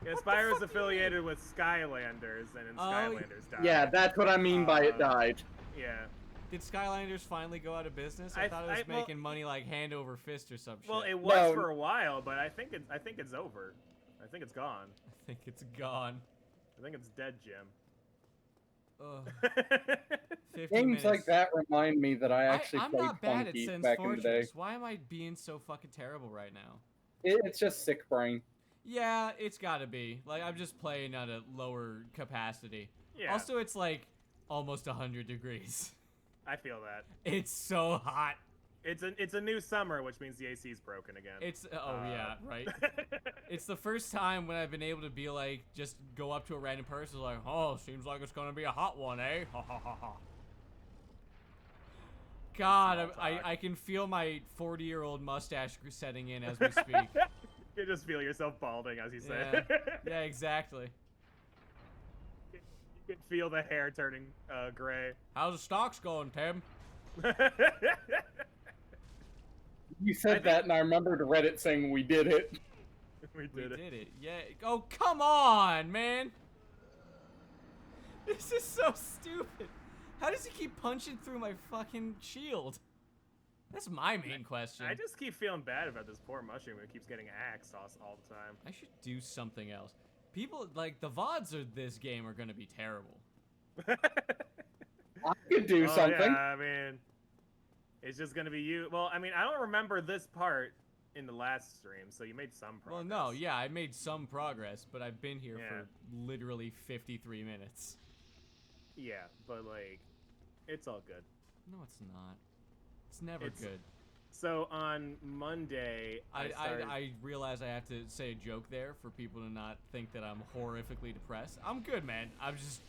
Yeah, What the Spyro's fuck do you affiliated with Skylanders, and then Oh, Skylanders died. Yeah, that's what I mean by it died. Yeah. Did Skylanders finally go out of business? I thought it was well, making money like hand over fist or some Well, shit. it was No. for a while, but I think it's over. I think it's gone. I think it's gone. I think it's dead, Jim. Ugh. 50 Games minutes. like that remind me that I actually I'm played not bad at Funky Sense back in the day. Fortress. Why am I being so fucking terrible right now? It's just sick brain. Yeah, it's gotta be. Like, I'm just playing at a lower capacity. Yeah. Also, it's like almost 100 degrees. I feel that. It's so hot. It's a new summer, which means the AC's broken again. It's, yeah, right. It's the first time when I've been able to be like, just go up to a random person like, oh, seems like it's gonna be a hot one, eh? Ha ha ha ha. God, Small talk. I can feel my 40-year-old mustache setting in as we speak. You just feel yourself balding as you say. Yeah. Yeah, exactly. You can feel the hair turning gray. How's the stocks going, Tim? You said that, and I remembered Reddit saying we did it. we We did it. did it. Yeah. Oh, come on, man. This is so stupid. How does he keep punching through my fucking shield? That's my main question. I just keep feeling bad about this poor mushroom who keeps getting axed all the time. I should do something else. People, like, the VODs of this game are gonna be terrible. I could do something. Yeah, I mean, it's just gonna be you. Well, I mean, I don't remember this part in the last stream, so you made some Well, progress. no, yeah, I made some progress, but I've been here Yeah. for literally 53 minutes. Yeah, but like, it's all good. No, it's not. It's never It's- good. So on Monday, I realize I have to say a joke there for people to not think that I'm horrifically depressed. I'm good, man. I'm just...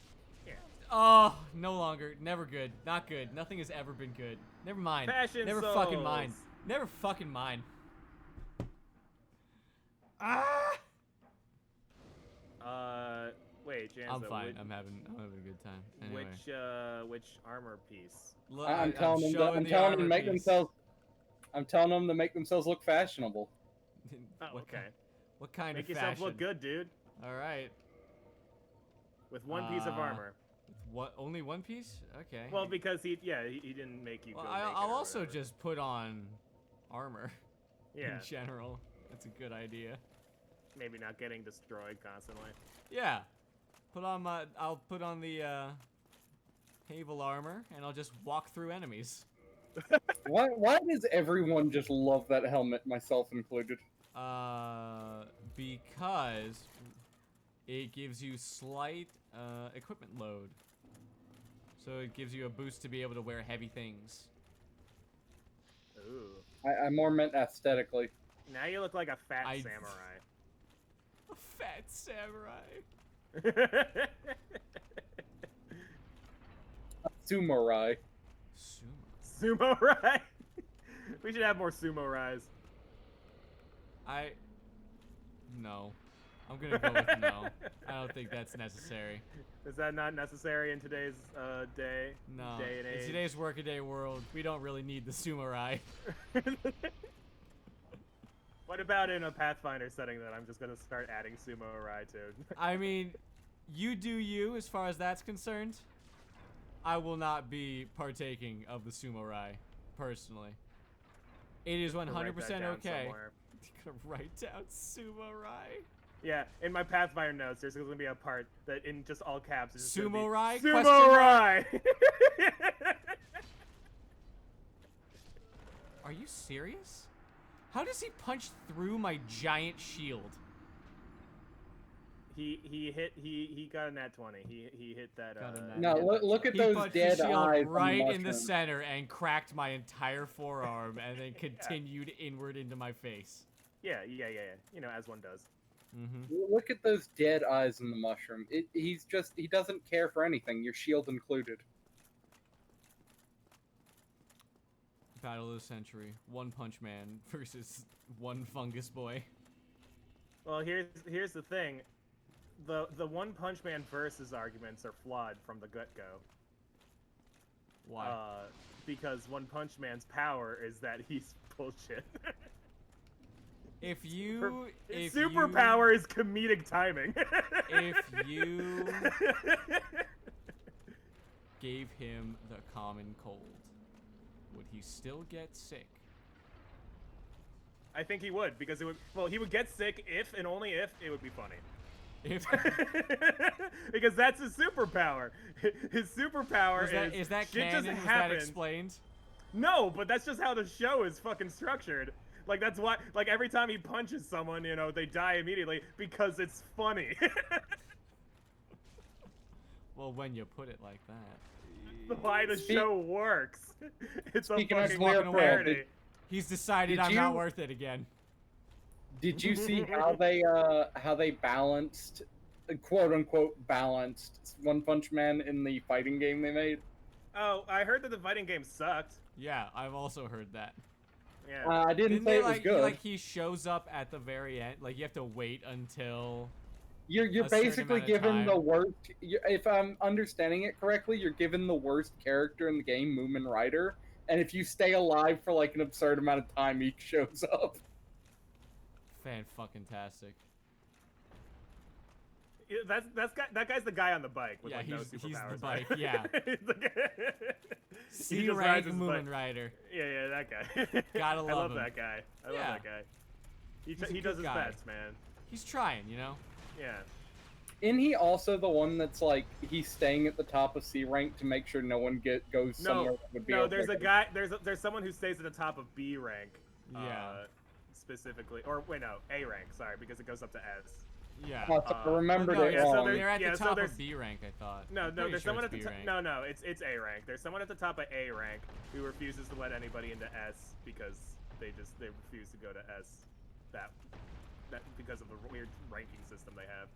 Yeah. Oh, no longer. Never good. Not good. Nothing has ever been good. Never mind. Passion Never fucking mind. Souls. Never fucking mind. Ah! Wait, Janzo, I'm fine. I'm having a good time. Anyway. which armor piece? Look, I'm telling them. showing I'm the telling them to armor make piece. themselves. I'm telling them to make themselves look fashionable. Oh, What okay. What kind Make of yourself fashion? look good, dude. All right. With one piece of armor. What? Only one piece? Okay. Well, because he didn't make you Well, go. I'll naked or also whatever. just put on armor yeah, in general. That's a good idea. maybe not getting destroyed constantly. Yeah. I'll put on the Havel armor and I'll just walk through enemies. Why does everyone just love that helmet, myself included? Because it gives you slight equipment load. So it gives you a boost to be able to wear heavy things. Ooh. I more meant aesthetically. Now you look like a fat I- samurai. A fat samurai. Sumo-rai. Sumo. Sumo Rai. We should have more Sumo Rais. No. I'm gonna go with no. I don't think that's necessary. Is that not necessary in today's day? No. Day and In age. today's workaday world, we don't really need the samurai. What about in a Pathfinder setting that I'm just gonna start adding Sumo Rai to? I mean, you do you as far as that's concerned. I will not be partaking of the samurai, personally. It is 100% Write that down okay. somewhere. Gonna write down samurai. Yeah, in my Pathfinder notes, there's gonna be a part that in just all caps is just gonna be, Sumo Rai? Sumo Rai. Are you serious? How does he punch through my giant shield? He got a nat 20. He hit that. Got a nat No, look at He those punched dead the shield eyes. right on in the mushroom. center and cracked my entire forearm and then continued inward into my face. Yeah. You know, as one does. Mm-hmm. Look at those dead eyes in the mushroom. He doesn't care for anything, your shield included. Battle of the Century. One Punch Man versus one Fungus Boy. Well, here's the thing. The One Punch Man versus arguments are flawed from the get-go. Why? Because One Punch Man's power is that he's bullshit. If His superpower is comedic timing. If you gave him the common cold, would he still get sick? I think he would, because it would. Well, he would get sick if and only if it would be funny. If Because that's his superpower. His superpower is that shit canon? just Was that happens. explained? No, but that's just how the show is fucking structured. Like, that's why, like, every time he punches someone, you know, they die immediately because it's funny. Well, when you put it like that. Why the show works. It's Speaking a of fucking ClearPearl, parody. He's decided Did I'm not you- worth it again. Did you see how they balanced, quote unquote balanced One Punch Man in the fighting game they made? Oh, I heard that the fighting game sucked. Yeah, I've also heard that. Yeah. I didn't Didn't say they, it was like, good. like he shows up at the very end? Like you have to wait until. You're a certain basically amount of given time. the worst. If I'm understanding it correctly, you're given the worst character in the game, Moomin Rider, and if you stay alive for like an absurd amount of time, he shows up. Fan-fucking-tastic. Yeah, that guy's the guy on the bike with Yeah, like no he's the superpowers. bike, right? yeah. He's the guy- he C just rank rides his Moomin bike. Rider. Yeah, that guy. Gotta I love love him. that guy. I love Yeah. that guy. He He's a does good his guy. best, man. He's trying, you know. Yeah. Isn't he also the one that's like he's staying at the top of C rank to make sure no one goes somewhere that would be No, there's a okay? guy. There's someone who stays at the top of B rank. Yeah. Specifically, or wait, no, A rank. Sorry, because it goes up to S. Yeah. Oh, so I remembered no, it yeah, so wrong. there- They're at yeah, the so top there's- of B rank, I thought. No, I'm pretty there's sure someone it's at the B top. rank. No, it's A rank. There's someone at the top of A rank who refuses to let anybody into S because they refuse to go to S. That because of the weird ranking system they have.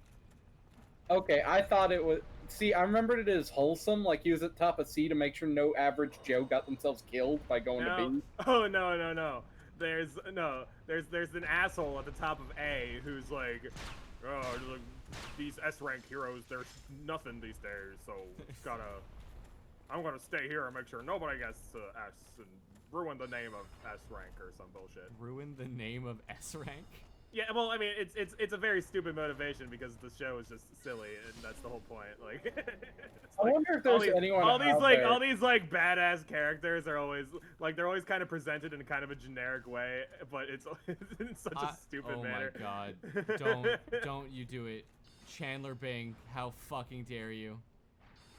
Okay, I thought it was. See, I remembered it as wholesome, like he was at the top of C to make sure no average Joe got themselves killed by going to No. B. Oh no. There's an asshole at the top of A who's like, oh, look, these S rank heroes, there's nothing these days, so I'm gonna stay here and make sure nobody gets to S and ruin the name of S rank or some bullshit. Ruin the name of S rank? Yeah, well, I mean, it's a very stupid motivation because the show is just silly, and that's the whole point. Like, it's I like wonder if there's anyone out there. all these like badass characters are always like they're always kind of presented in kind of a generic way, but it's in such a stupid manner. Oh my god. Don't you do it. Chandler Bing, how fucking dare you?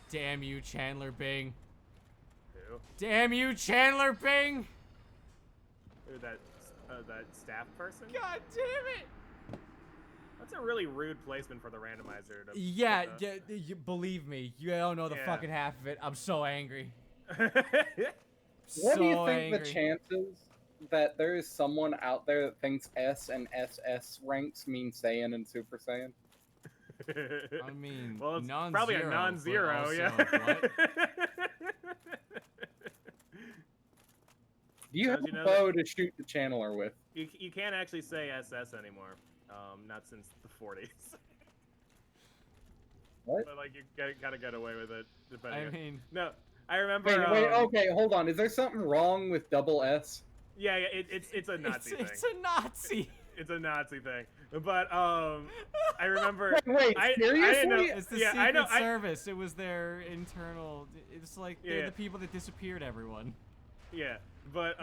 Damn you, Chandler Bing. Who? Damn you, Chandler Bing! Who, that staff person? God damn it! That's a really rude placement for the randomizer. To Yeah, put you believe me. You don't know the Yeah. fucking half of it. I'm so angry. What do you So think angry. the chances that there is someone out there that thinks S and SS ranks mean Saiyan and Super Saiyan? I mean, well, it's non-zero, probably a but non-zero, also, yeah. what? Do you have Don't you a know bow to shoot the channeler with? You can't actually say SS anymore. Not since the 40s. What? But like you gotta get away with it. I mean, No, I remember. Wait, okay, hold on. Is there something wrong with double S? Yeah, it's a Nazi thing. it's a Nazi. It's a Nazi thing. But I remember. Wait, I seriously? didn't know. It's the yeah, Secret I know. Service. It was their internal. It's like they're Yeah. the people that disappeared everyone. Yeah, but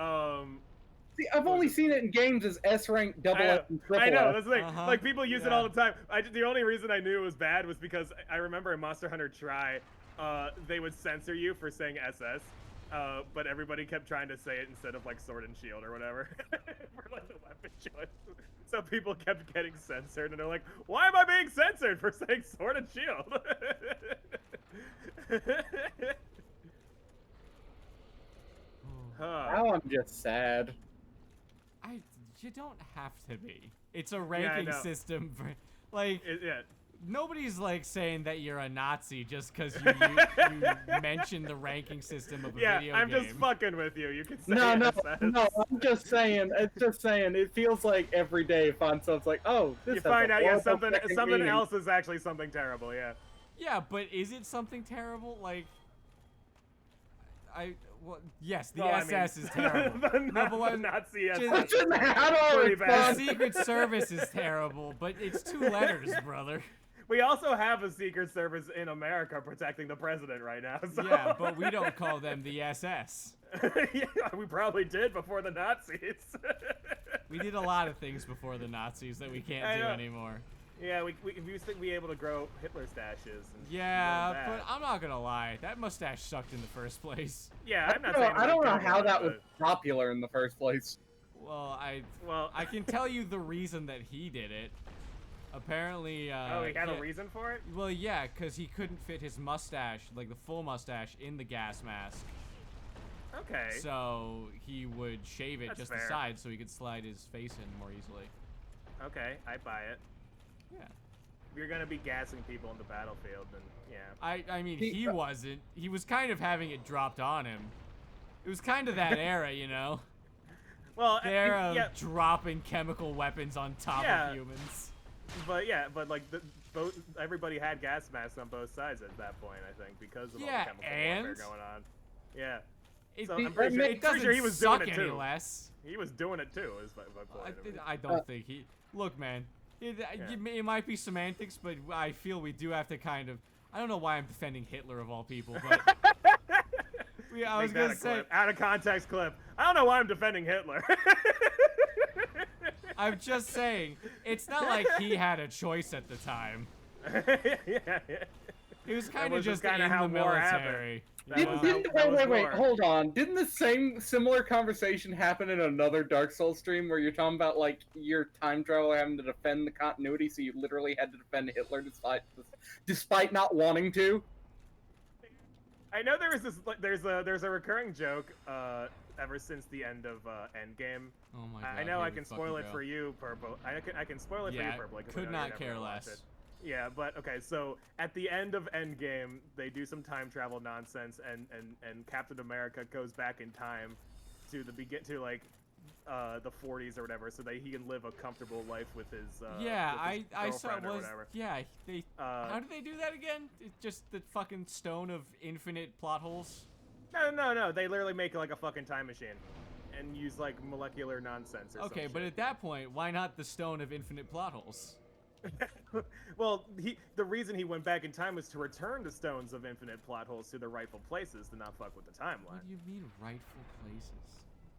See, I've only seen it in games as S rank, double S, and triple I know, S. that's the thing. Uh-huh, Like, people use it yeah. all the time. The only reason I knew it was bad was because I remember in Monster Hunter Tri, they would censor you for saying SS, but everybody kept trying to say it instead of, like, Sword and Shield or whatever. For, like, the weapon choice. So people kept getting censored, and they're like, why am I being censored for saying Sword and Shield? Now I'm just sad. You don't have to be. It's a I ranking know. system for, like, Yeah. nobody's like saying that you're a Nazi just because you mentioned the ranking system of a Yeah, video I'm game. just fucking with you. You can say No, SS. I'm just saying. It's just saying. It feels like every day you find something like, oh, this You has find a out, yeah, horrible something second meaning. else is actually something terrible, yeah. Yeah, but is it something terrible? Like, well, yes, the Well, I SS mean, is terrible. the No, but what- Nazi just- SS. Shouldn't have all Pretty it's bad. The fun. Secret Service is terrible, but it's 2 letters, brother. We also have a Secret Service in America protecting the president right now, so... Yeah, but we don't call them the SS. Yeah, we probably did before the Nazis. We did a lot of things before the Nazis that we can't I do know. anymore. Yeah, we used to be able to grow Hitler stashes. And Yeah, all that. but I'm not gonna lie. That mustache sucked in the first place. Yeah, I'm not saying... I don't know it was how good, that was but- popular in the first place. Well, Well, I can tell you the reason that he did it. Apparently, oh, he had yeah, a reason for it? Well, yeah, because he couldn't fit his mustache, like the full mustache, in the gas mask. Okay. So he would shave it That's just fair. the side so he could slide his face in more easily. Okay, I buy it. Yeah. If you're gonna be gassing people in the battlefield, then yeah. I mean, he wasn't. He was kind of having it dropped on him. It was kind of that era, you know? Well, They're yeah, dropping chemical weapons on top Yeah. of humans. but like everybody had gas masks on both sides at that point, I think, because of all Yeah, the chemical and? warfare going on. Yeah. It, So it- I'm pretty sure, it pretty doesn't sure he was suck doing it any too. less. He was doing it too. Is my point. I don't think he. Look, man. It might be semantics, but I feel we do have to kind of. I don't know why I'm defending Hitler of all people, but I was Make that gonna a say. clip. Out of context clip. I don't know why I'm defending Hitler. I'm just saying, it's not like he had a choice at the time. yeah. He was kind That of was just just in kinda how the war happened. military. That you was know? how- Wait, war. hold on. Didn't the same similar conversation happen in another Dark Souls stream where you're talking about like your time traveler having to defend the continuity, so you literally had to defend Hitler despite not wanting to? I know there was this. There's a recurring joke ever since the end of Endgame. Oh my god. I know here I we can fucking spoil it go. for you, Purple. I can spoil it for you, Yeah, Purple. 'cause I could know not you're never care gonna watch less. it. Yeah, but okay. So at the end of Endgame, they do some time travel nonsense, and Captain America goes back in time to the 40s or whatever, so that he can live a comfortable life with his Yeah, with his I saw girlfriend or was whatever. yeah they Uh, how did they do that again? It's just the fucking stone of infinite plot holes. No. They literally make like a fucking time machine, and use like molecular nonsense. Or Okay, some but shit. at that point, why not the stone of infinite plot holes? Well, the reason he went back in time was to return the stones of infinite plot holes to their rightful places to not fuck with the timeline. What do you mean rightful places?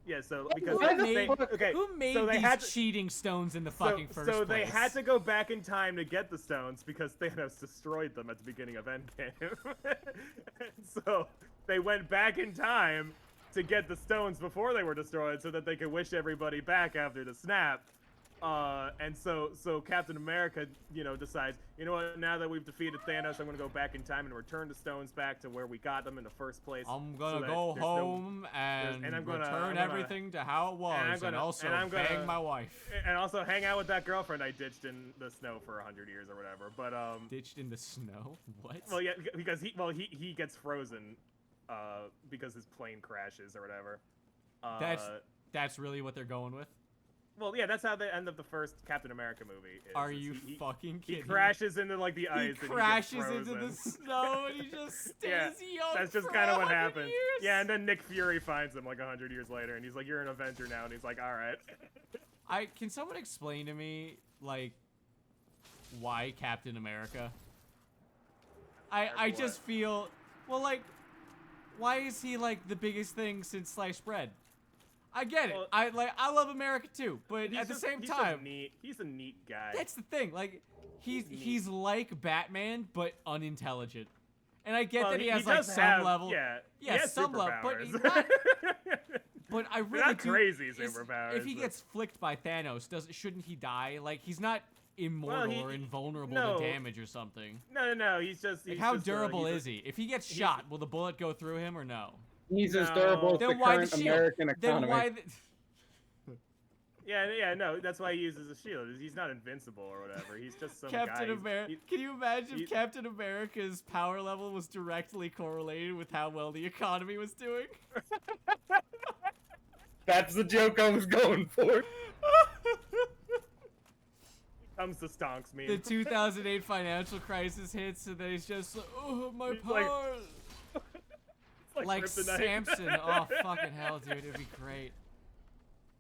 Yeah, so because Who they, made- okay, Who made so they these had to, cheating stones in the fucking first place? so they had to go back in time to get the stones because Thanos destroyed them at the beginning of Endgame. And so they went back in time to get the stones before they were destroyed so that they could wish everybody back after the snap. And so Captain America, decides, you know what? Now that we've defeated Thanos, I'm gonna go back in time and return the stones back to where we got them in the first place. I'm gonna go home and return everything to how it was, and also bang my wife. And also hang out with that girlfriend I ditched in the snow for 100 years or whatever. But ditched in the snow? What? Well, yeah, because he gets frozen, because his plane crashes or whatever. That's really what they're going with? Well, yeah, that's how the end of the first Captain America movie is. Are you fucking kidding? He crashes into like the ice. He crashes into the snow and he just stays young. That's just kind of what happens. Yeah, and then Nick Fury finds him like 100 years later, and he's like, "You're an Avenger now," and he's like, "All right." Can someone explain to me like why Captain America? I just feel like why is he like the biggest thing since sliced bread? I get it. I love America too, but at the same time, he's a neat guy. That's the thing. Like, he's like Batman, but unintelligent. And I get that he has like some level. Yeah, some level, but he's not. But I really not crazy superpowers. If he gets flicked by Thanos, shouldn't he die? Like, he's not immortal or invulnerable to damage or something. No. He's just. How durable is he? If he gets shot, will the bullet go through him or no? He's as durable as the current American economy. No, that's why he uses a shield. He's not invincible or whatever. He's just some Captain guy. America. Can you imagine if Captain America's power level was directly correlated with how well the economy was doing? That's the joke I was going for. Comes the stonks meme. The 2008 financial crisis hits, and then he's just like, oh, my power. Like Samson. Oh, fucking hell, dude. It'd be great.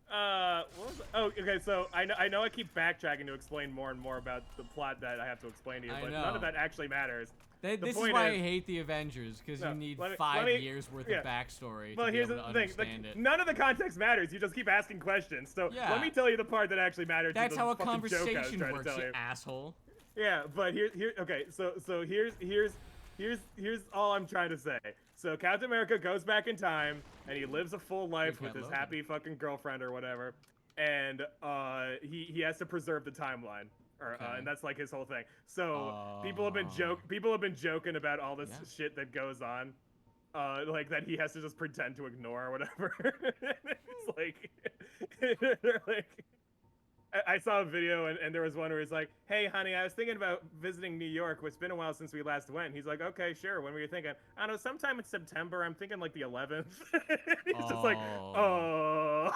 What was it? Oh, okay, so I know I keep backtracking to explain more and more about the plot that I have to explain to you, but none of that actually matters. This is why I hate the Avengers, because you need 5 years worth of backstory to be able to understand it. None of the context matters. You just keep asking questions. So let me tell you the part that actually matters. That's how a conversation works, you asshole. Yeah, but okay, so here's all I'm trying to say. So Captain America goes back in time, and he lives a full life with his happy fucking girlfriend or whatever, and he has to preserve the timeline, and that's like his whole thing. So people have been joking about all this shit that goes on, like that he has to just pretend to ignore or whatever. It's like, I saw a video and there was one where he's like, "Hey, honey, I was thinking about visiting New York. It's been a while since we last went." And he's like, "Okay, sure. When were you thinking?" "I don't know, sometime in September. I'm thinking like the 11th." He's just like, "Oh."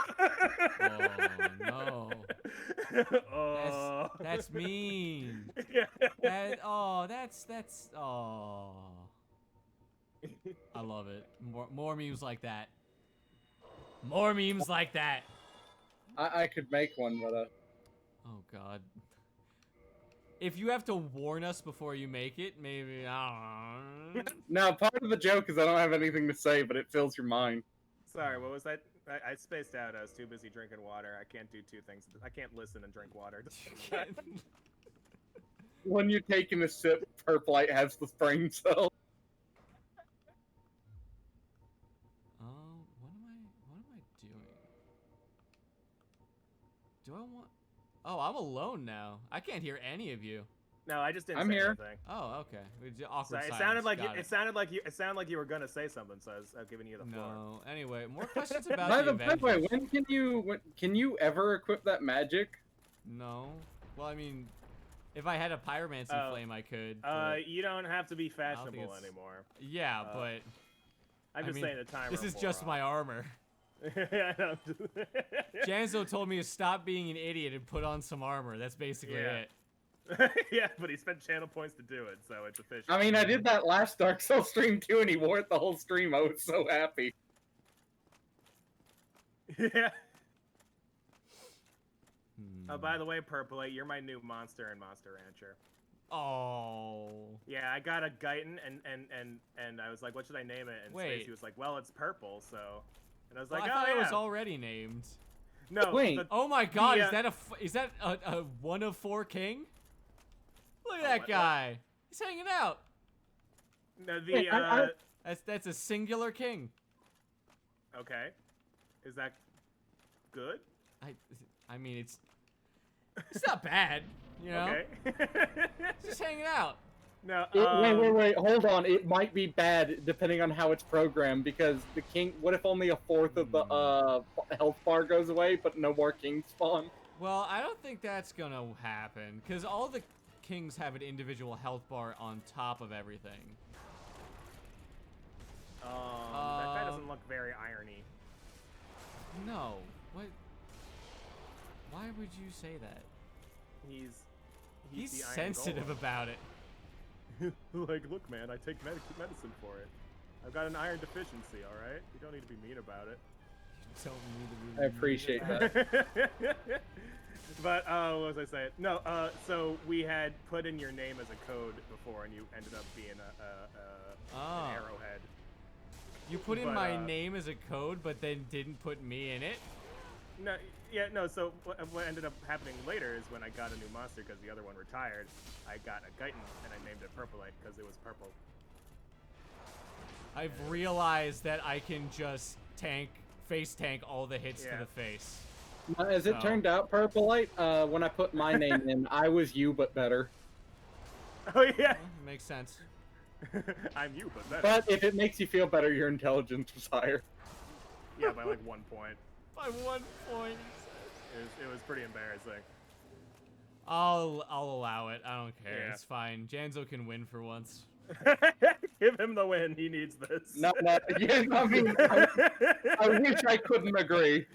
Oh no. That's mean. That's I love it. More memes like that. More memes like that. I could make one, but Oh god. If you have to warn us before you make it, maybe I don't know. No, part of the joke is I don't have anything to say, but it fills your mind. Sorry, what was that? I spaced out. I was too busy drinking water. I can't do two things. I can't listen and drink water. When you're taking a sip, Perplite has the brain cell. What am I doing? Do I want? Oh, I'm alone now. I can't hear any of you. No, I just didn't I'm say here. anything. Oh, okay. Awkward So it silence. sounded like you were gonna say something, so I was giving you the floor. No. Anyway, more questions about By the the Avengers. way, can you ever equip that magic? No. Well, I mean, if I had a pyromancy flame, I could. You don't have to be fashionable anymore. Yeah, but I'm just saying the timer. This is just my armor. Yeah, Janzo told me to stop being an idiot and put on some armor. That's basically it. Yeah, but he spent channel points to do it, so it's efficient. I mean, I did that last Dark Souls stream too, and he wore it the whole stream. I was so happy. Yeah. Oh, by the way, Purplate, you're my new monster in Monster Rancher. Oh. Yeah, I got a Guyton, and I was like, what should I name it? And Stacey was like, well, it's purple, so. And I was like, I thought it was already named. No. Wait. Oh my God! Is that a 1 of 4 king? Look at that guy. He's hanging out. No, That's a singular king. Okay. Is that good? I mean, It's not bad, you know. Okay. It's just hanging out. No. Wait, hold on. It might be bad depending on how it's programmed because the king. What if only a fourth of the health bar goes away, but no more kings spawn? Well, I don't think that's gonna happen because all the kings have an individual health bar on top of everything. That guy doesn't look very irony. No. What? Why would you say that? He's He's the iron sensitive golem. about it. Like, look, man, I take medicine for it. I've got an iron deficiency, all right? You don't need to be mean about it. Don't need to I appreciate that. But what was I saying? No, so we had put in your name as a code before, and you ended up being an arrowhead. You put in But, my name as a code, but then didn't put me in it? No, yeah, no. So what ended up happening later is when I got a new monster because the other one retired. I got a Guyton and I named it Purplite because it was purple. I've realized that I can just face tank all the hits to the face. As it turned out, Purplite, when I put my name in, I was you but better. Oh yeah. Well, makes sense. I'm you, but better. But if it makes you feel better, your intelligence was higher. Yeah, by like 1 point. By 1 point. It was pretty embarrassing. I'll allow it. I don't care. Yeah. It's fine. Janzo can win for once. Give him the win. He needs this. Yeah, I mean, I wish I couldn't agree.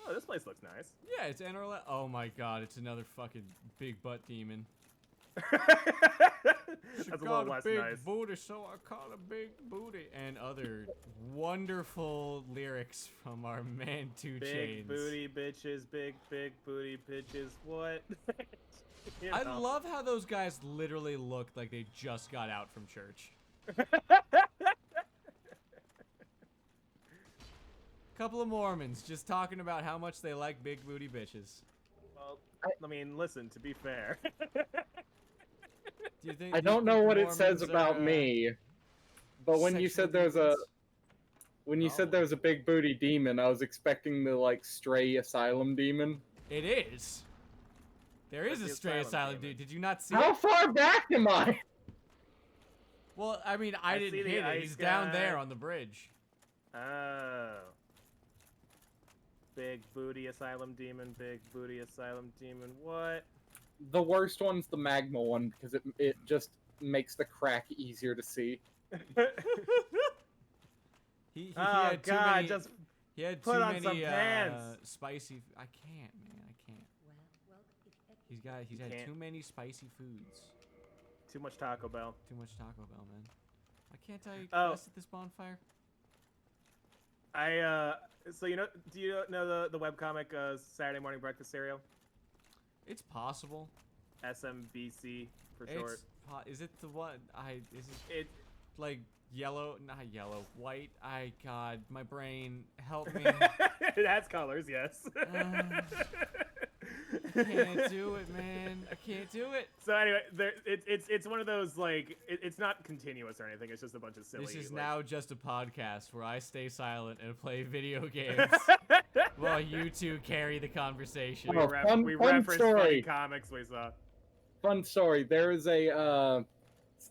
Oh, this place looks nice. Yeah, it's Enrola. Oh my god, it's another fucking big butt demon. She That's a got little less big nice. booty, so I call a big booty. And other wonderful lyrics from our man 2 Chainz. Big booty bitches, big booty bitches. What? You I know. love how those guys literally looked like they just got out from church. Couple of Mormons just talking about how much they like big booty bitches. Well, I mean, listen. To be fair. Do you think? I do you don't know think what it Mormons says about are, me, but when you sexual said there's a demons? said there was a big booty demon, I was expecting the like stray asylum demon. It is. There is Where's a the stray asylum asylum demon? dude. Did you not see How it? far back am I? Well, I mean, I I see didn't the hit it. ice He's down guy. there on the bridge. Oh. Big booty asylum demon, big booty asylum demon. What? The worst one's the magma one because it just makes the crack easier to see. He Oh had too God! many. Just He had put too on many some pants. spicy. I can't, man. I can't. He's had can't. too many spicy foods. too much Taco Bell. Too much Taco Bell, man. I can't tell you Oh. quest at this bonfire. So do you know the webcomic Saturday Morning Breakfast Cereal? It's possible. SMBC for short. Is it the one? Is it It like yellow? Not yellow. White. God, my brain, help me. it has colors, yes. I can't do it, man. I can't do it. So anyway, it's one of those like it's not continuous or anything. It's just a bunch of silly. This is like- now just a podcast where I stay silent and play video games while you two carry the conversation. we Oh, fun reference funny story. comics we saw. Fun story. There is a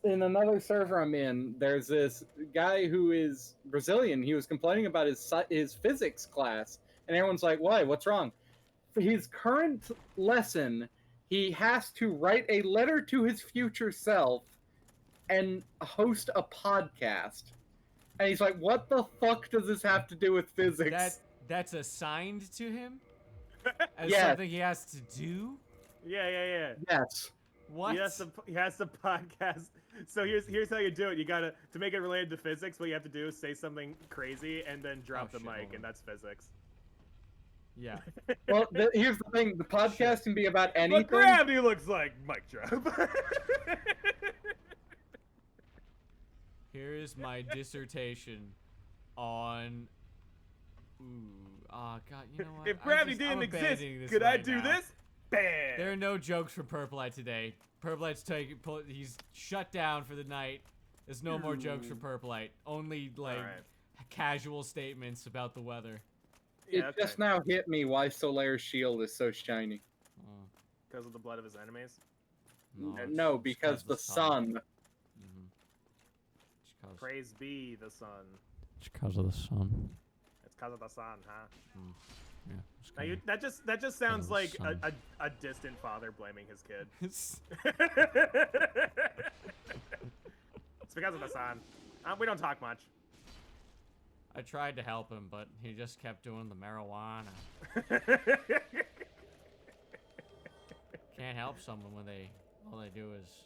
in another server I'm in. There's this guy who is Brazilian. He was complaining about his physics class, and everyone's like, "Why? What's wrong?" For his current lesson, he has to write a letter to his future self and host a podcast. And he's like, "What the fuck does this have to do with physics?" That's assigned to him as Yeah. something he has to do. Yeah. Yes. What? He has to podcast. So here's how you do it. You gotta to make it related to physics. What you have to do is say something crazy and then drop Oh, the shit, hold mic, on. and that's physics. Yeah. Well, here's the thing: the podcast can be about anything. But gravity looks like mic drop. Here is my dissertation on. God, you know what? If gravity I'm didn't exist, abandoning this could I right do now. this? Bam. There are no jokes from Purplite today. Purplite's he's shut down for the night. There's no more jokes from Purplite. Only like Alright. casual statements about the weather. Yeah, It just now hit me why Solaire's shield is so shiny. Oh, because of the blood of his enemies. No, it's because the sun. Mhm. It's 'cause- Praise be the sun. It's because of the sun. It's because of the sun, huh? Yeah. It's Now 'cause that just sounds the like sun. a distant father blaming his kid. it's It's because of the sun. We don't talk much. I tried to help him, but he just kept doing the marijuana. Can't help someone when all they do is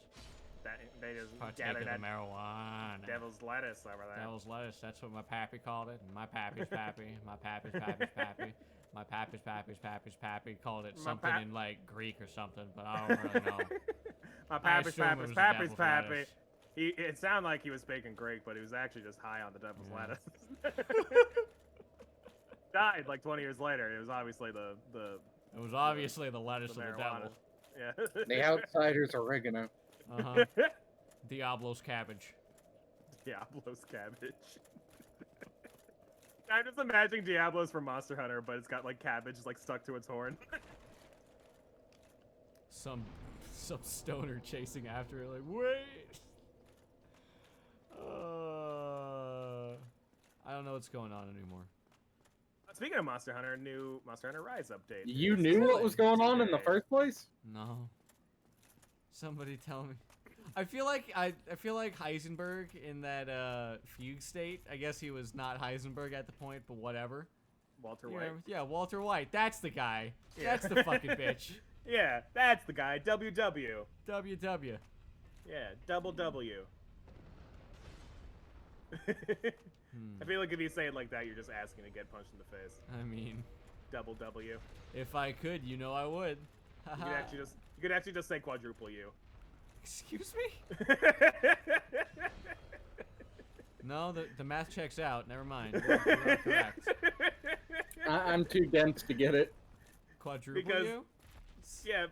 They just partake gather of the that marijuana. devil's lettuce over there. Devil's lettuce, that's what my pappy called it. And my pappy's pappy. My pappy's pappy's pappy. My pappy's pappy's pappy's pappy called it My something pap- in like Greek or something, but I don't really know. My I pappy's assume it pappy's was the pappy's devil's pappy. lettuce. It sounded like he was speaking Greek, but he was actually just high on the devil's Yeah. lettuce. Died like 20 years later. It was obviously the It was obviously the lettuce of the marijuana. devil. Yeah. The outsider's oregano. Uh-huh. Diablo's cabbage. Diablo's cabbage. I'm just imagining Diablo's from Monster Hunter, but it's got like cabbage like stuck to its horn. Some stoner chasing after it like, wait! I don't know what's going on anymore. Speaking of Monster Hunter, new Monster Hunter Rise update. You is knew what was going on in the today. first place? No. Somebody tell me. I feel like Heisenberg in that fugue state. I guess he was not Heisenberg at the point, but whatever. Walter You White. remember? Yeah, Walter White. That's the guy. Yeah. That's the fucking bitch. Yeah, that's the guy. WW. WW. Yeah, double W. I feel like if you say it like that, you're just asking to get punched in the face. I mean, Double W. if I could, you know I would. You could actually just say quadruple U. Excuse me? No, the math checks out. Never mind. You are correct. I'm too dense to get it. Quadruple Because- U? Yeah,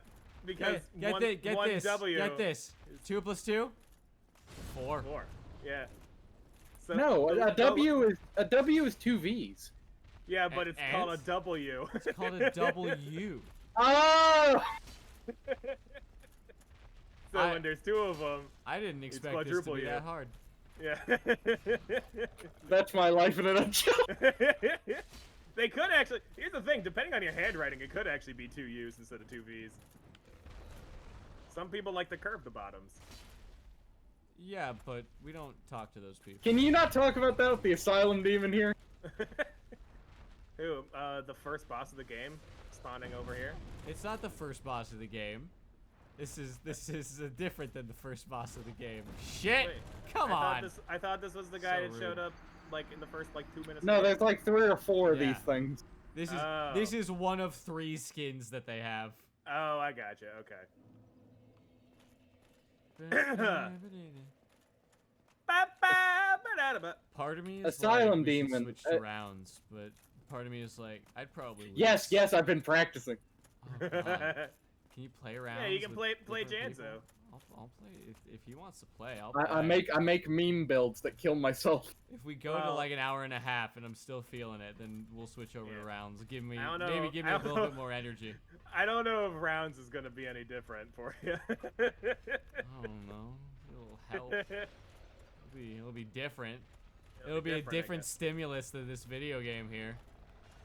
because Get one this. W Get this. 2 plus 2? 4. 4. Yeah. So No, the- a W is two V's. Yeah, but it's called a And? W. It's called a W. Oh! So when there's 2 of them, I didn't expect this to quadruple be U. that hard. yeah. That's my life in a nutshell. They could actually. Here's the thing: depending on your handwriting, it could actually be 2 U's instead of 2 V's. Some people like to curve the bottoms. Yeah, but we don't talk to those people. Can you not talk about that with the asylum demon here? Who? The first boss of the game, spawning over here. It's not the first boss of the game. This is different than the first boss of the game. Shit! Wait, Come on! I thought this was the guy So that showed rude. up like in the first like 2 minutes. No, of the there's game. like 3 or 4 of Yeah. these things. This is one of 3 skins that they have. Oh, I gotcha. Okay. Part of me is Asylum like, we should demon, switch rounds, but part of me is like, I'd probably lose. Yes, yes, I've been practicing. Oh, God. Can you play around? Yeah, you can play Janzo. I'll play if he wants to play. I'll I play. make meme builds that kill myself. If we go to Well- like an hour and a half and I'm still feeling it, then we'll switch over to Yeah. rounds. Give me I don't know- maybe give me I a don't little know. bit more energy. I don't know if rounds is gonna be any different for you. I don't know. It'll help. It'll be different. It'll be a I different guess. stimulus than this video game here.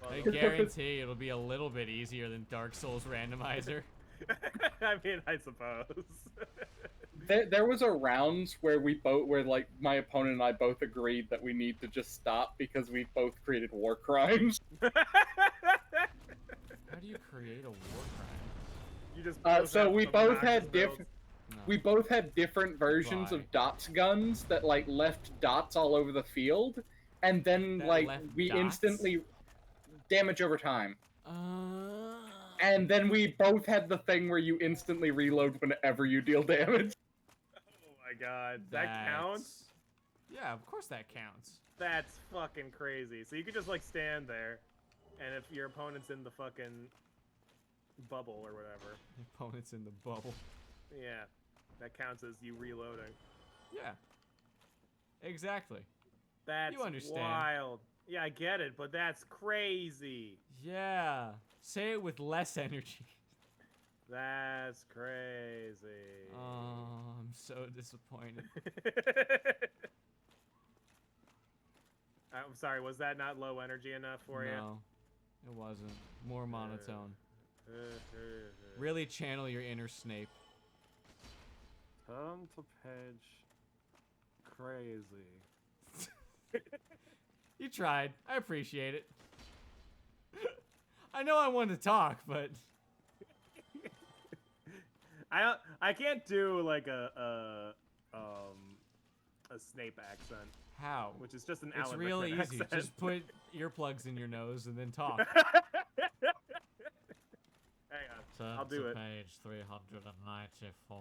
Well, I guarantee it'll be a little bit easier than Dark Souls Randomizer. I mean, I suppose. There was a rounds where like my opponent and I both agreed that we need to just stop because we both created war crimes. How do you create a war crime? You just So we both had obnoxious different. builds. No. We both had different versions Why? of dots guns that like left dots all over the field, and then That like left we dots? instantly damage over time. Uh, And then we both had the thing where you instantly reload whenever you deal damage. Oh my god, that counts? that's- Yeah, of course that counts. That's fucking crazy. So you could just like stand there, and if your opponent's in the fucking bubble or whatever, The opponent's in the bubble. yeah, that counts as you reloading. Yeah. Exactly. That's understand. wild. Yeah, I get it, but that's crazy. Yeah. Say it with less energy. That's crazy. Oh, I'm so disappointed. I'm sorry, was that not low energy enough for you? No, it wasn't. More monotone. Really channel your inner Snape. Turn to page crazy. You tried. I appreciate it. I know I wanted to talk, but I can't do like a Snape accent, how? which is just an It's Alan real Rickman easy. accent. Just put earplugs in your nose and then talk. Hang on, Turn I'll do to it. page 394.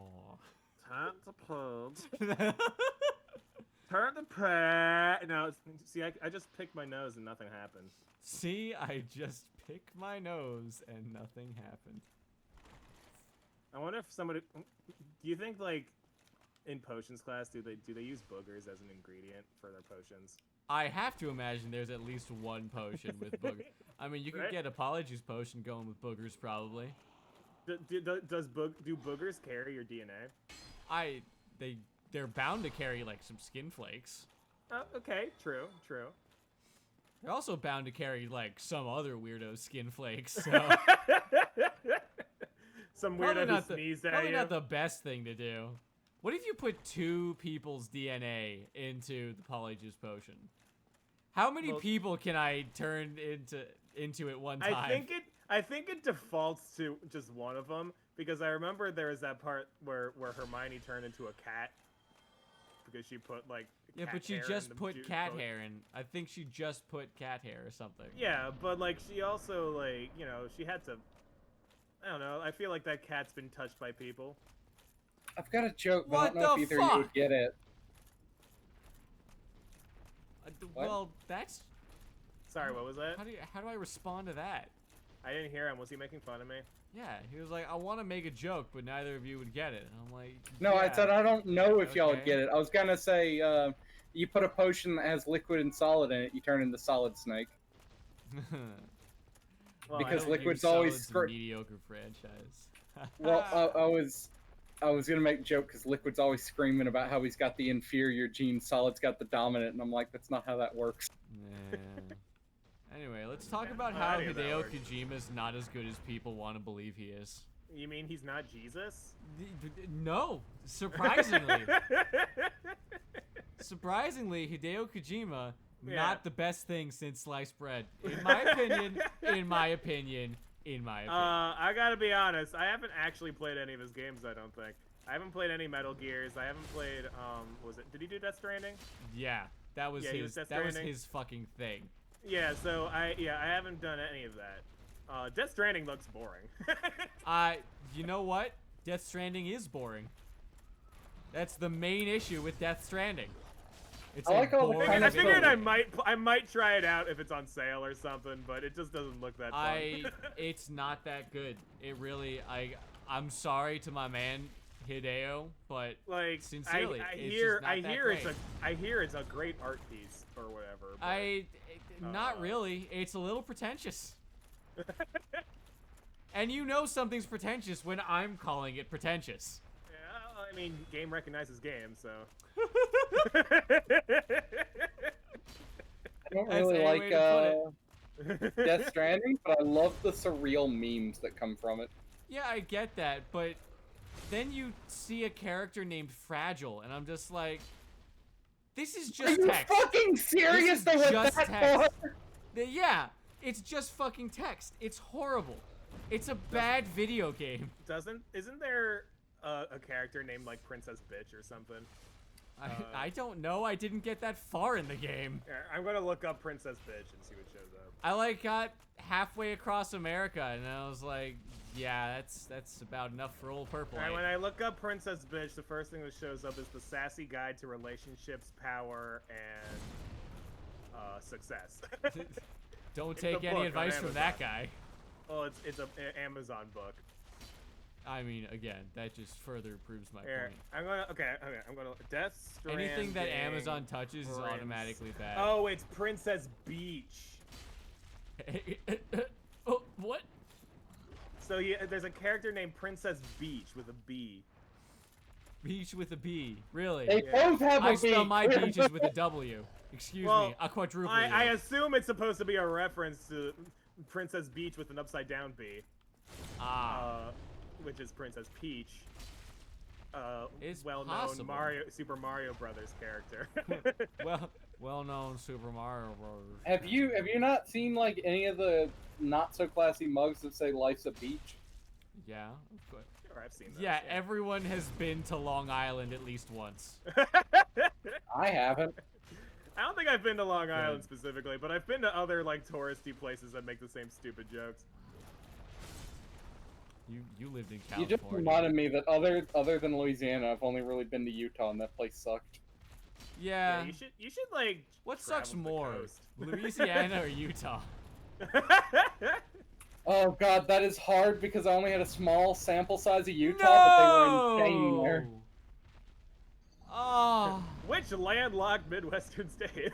Turn to page. Turn the page. No, see, I just picked my nose and nothing happened. See, I just pick my nose and nothing happened. I wonder if somebody. Do you think like in potions class do they use boogers as an ingredient for their potions? I have to imagine there's at least one potion with boogers. I mean, you could Right? get Apologies potion going with boogers probably. Do boogers carry your DNA? They're bound to carry like some skin flakes. Oh, okay, true. They're also bound to carry like some other weirdo skin flakes. So Some probably weirdo not who sneezed at probably you. not the best thing to do. What if you put two people's DNA into the Polyjuice potion? How many Well- people can I turn into at one time? I think it defaults to just one of them because I remember there was that part where Hermione turned into a cat because she put like Yeah, cat but she hair in just the put juice cat potion. hair in. I think she just put cat hair or something. Yeah, but like she also like she had to. I don't know. I feel like that cat's been touched by people. I've got a joke, but I What don't know if the either of you fuck? would get it. What? Well, that's Sorry, what was that? how do I respond to that? I didn't hear him. Was he making fun of me? Yeah, he was like, I want to make a joke, but neither of you would get it. And I'm like, No, I yeah. said I don't know if y'all would Okay. get it. I was gonna say, you put a potion that has liquid and solid in it, you turn into Solid Snake. Well, Because I don't liquid's use always solids in mediocre franchise. Well, I was gonna make a joke because Liquid's always screaming about how he's got the inferior gene, Solid's got the dominant, and I'm like, that's not how that works. Yeah. Anyway, let's talk about Well, how any of that Hideo works. Kojima's not as good as people want to believe he is. You mean he's not Jesus? No, surprisingly. Surprisingly, Hideo Kojima, Yeah. not the best thing since sliced bread. In my opinion, in my opinion, in my opinion. I gotta be honest. I haven't actually played any of his games. I don't think. I haven't played any Metal Gears. I haven't played. Was it? Did he do Death Stranding? Yeah, that was Yeah, he was his Death that was Stranding. his fucking thing. Yeah. So I haven't done any of that. Death Stranding looks boring. You know what? Death Stranding is boring. That's the main issue with Death Stranding. It's I a like all the boring kind I of figured stuff. I might try it out if it's on sale or something, but it just doesn't look that fun. It's not that good. It really, I'm sorry to my man Hideo, but like sincerely, I it's hear just not that great. I hear it's a great art piece or whatever. But, not really. It's a little pretentious. And you know something's pretentious when I'm calling it pretentious. yeah, I mean, game recognizes game, so. I don't That's really any way like Death Stranding, but I love the surreal memes that come from it. Yeah, I get that, but then you see a character named Fragile, and I'm just like, this is Are just you text. fucking serious? is They went just that text. far? Yeah, it's just fucking text. It's horrible. It's a bad video game. Isn't there a character named like Princess Bitch or something? I don't know. I didn't get that far in the game. Here, I'm gonna look up Princess Bitch and see what shows up. I like got halfway across America, and I was like, yeah, that's about enough for old Purple. Alright, when I look up Princess Bitch, the first thing that shows up is the sassy guide to relationships, power, and success. Don't It's take a book any on advice from that Amazon. guy. Well, it's an Amazon book. I mean, again, that just further proves my Here, point. I'm gonna Death Stranding. Anything that Amazon touches is automatically bad. Oh, it's Princess Beach. Oh, what? So yeah, there's a character named Princess Beach with a B. Beach with a B. Really? They both have a I B. spell my beaches with a W. Excuse me, a quadruple U. I assume it's supposed to be a reference to Princess Beach with an upside down B. Which is Princess Peach. It's Well-known possible. Super Mario Brothers character. well-known Super Mario Bros. Have you not seen like any of the not so classy mugs that say "Life's a Beach"? Yeah, of course. Sure, I've seen those. Yeah, everyone has been to Long Island at least once. I haven't. I don't think I've been to Long Island specifically, but I've been to other like touristy places that make the same stupid jokes. You lived in You California. just reminded me that other than Louisiana, I've only really been to Utah, and that place sucked. Yeah. You should like. What travel sucks the more, coast. Louisiana or Utah? Oh god, that is hard because I only had a small sample size of Utah, but they were insane there. Oh. Which landlocked Midwestern state?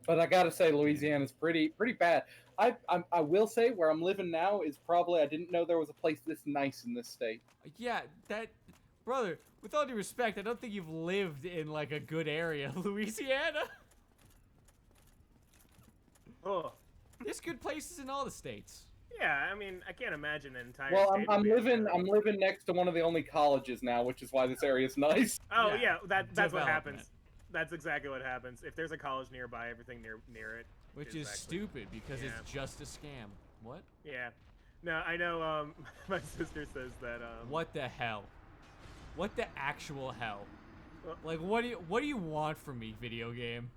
But I gotta say, Louisiana's pretty bad. I will say where I'm living now is probably I didn't know there was a place this nice in this state. Yeah, brother, with all due respect, I don't think you've lived in like a good area, Louisiana. Oh. There's good places in all the states. Yeah, I mean, I can't imagine an entire. Well, state I'm being living terrible. I'm living next to one of the only colleges now, which is why this area is nice. Oh Yeah, yeah, that's what development. happens. That's exactly what happens. If there's a college nearby, everything near it. Which is actually- stupid because yeah. it's just a scam. What? Yeah. No, I know. My sister says that. What the hell? What the actual hell? Well- Like, what do you want from me, video game?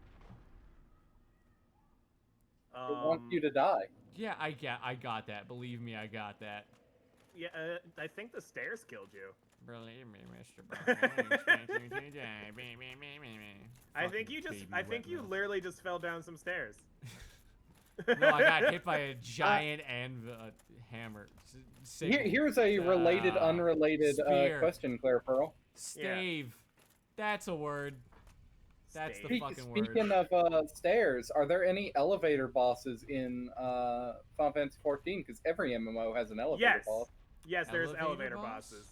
It wants you to die. Yeah, I got that. Believe me, I got that. Yeah, I think the stairs killed you. Believe me, Mr. Brown. I think you literally just fell down some stairs. No, I got hit by a giant hammer. Here's a related, unrelated spear. question, ClearPearl. Stave. That's a word. That's the Stave. fucking word. Speaking of stairs, are there any elevator bosses in Final Fantasy 14? Because every MMO has an elevator Yes. boss. Yes, there's Elevator elevator boss? bosses.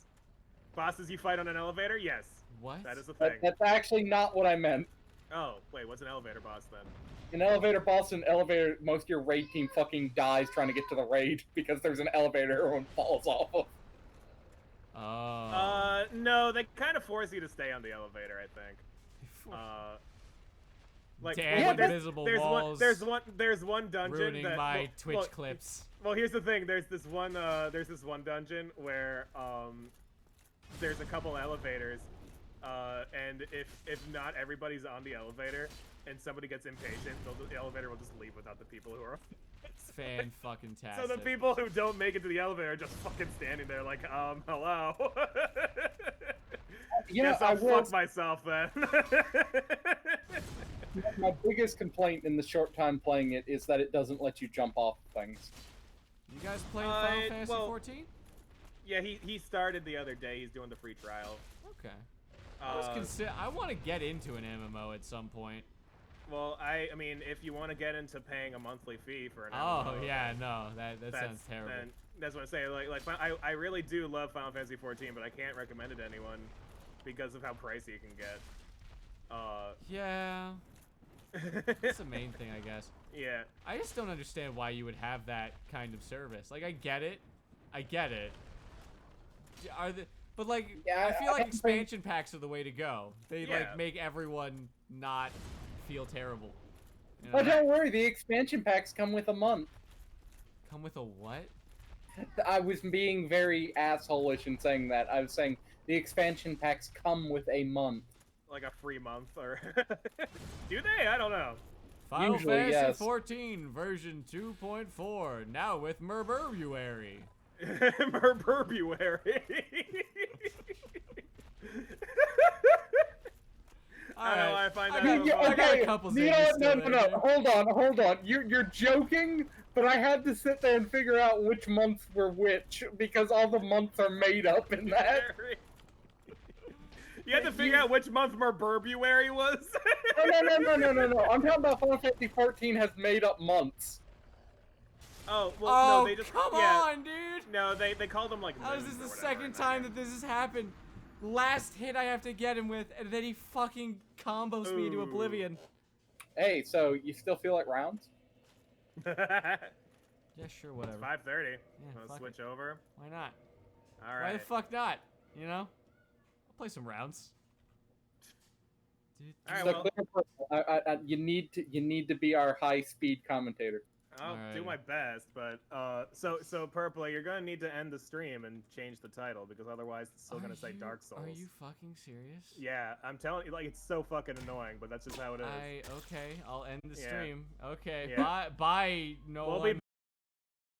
Bosses you fight on an elevator? Yes. What? That is a thing. That's actually not what I meant. Oh, wait, what's an elevator boss then? An elevator boss, an elevator, most of your raid team fucking dies trying to get to the raid because there's an elevator everyone falls off of. Oh. No, they kind of force you to stay on the elevator, I think. Like, Damn well, invisible walls. There's one dungeon ruining that, my Twitch clips. Well, here's the thing. There's this one dungeon where there's a couple elevators, and if not everybody's on the elevator, and somebody gets impatient, the elevator will just leave without the people who are. Fan fucking tastic. So the people who don't make it to the elevator are just fucking standing there like, hello. Yeah, Guess I I'll will. fuck myself then. My biggest complaint in the short time playing it is that it doesn't let you jump off things. You guys playing Final Fantasy well, 14? Yeah, he started the other day. He's doing the free trial. Okay. I want to get into an MMO at some point. Well, I mean, if you want to get into paying a monthly fee for an Oh MMO, yeah, no, that sounds terrible. then that's what I say. Like I really do love Final Fantasy 14, but I can't recommend it to anyone because of how pricey it can get. Yeah, that's the main thing, I guess. Yeah. I just don't understand why you would have that kind of service. Like, I get it. But like, Yeah, I feel I like don't think- expansion packs are the way to go. They Yeah. like make everyone not feel terrible. You know? But don't worry, the expansion packs come with a month. Come with a what? I was being very asshole-ish in saying that. I was saying the expansion packs come with a month. Like a free month, or do they? I don't know. Final Usually, Fantasy yes. 14 version 2.4 now with Merburbuary. Merburbuary. I don't know why I find that. I got a couple you know zingers what? No, still no, there, no. dude. Hold on. You're joking, but I had to sit there and figure out which months were which because all the months are made up in that. You had to figure out which month Merburbuary was. No. I'm talking about Final Fantasy 14 has made up months. Oh, well, Oh, no, they just come yeah. on, dude! No, they called them like. How is this moons or the whatever second in that time game. that this has happened? Last hit I have to get him with, and then he fucking combos me into Ooh. oblivion. Hey, so you still feel like rounds? Yeah, sure, whatever. 5:30. Yeah, Let's fuck switch it. over. Why not? All Why right. the fuck not? You know? I'll play some rounds. All right, So well, you need to be our high speed commentator. I'll do Alrighty. my best, but so Purple, you're gonna need to end the stream and change the title because otherwise it's still gonna say Dark Souls. Are you fucking serious? Yeah, I'm telling you, like it's so fucking annoying, but that's just how it is. Okay, I'll end the Yeah. stream. Okay, Yeah. bye, no We'll one. be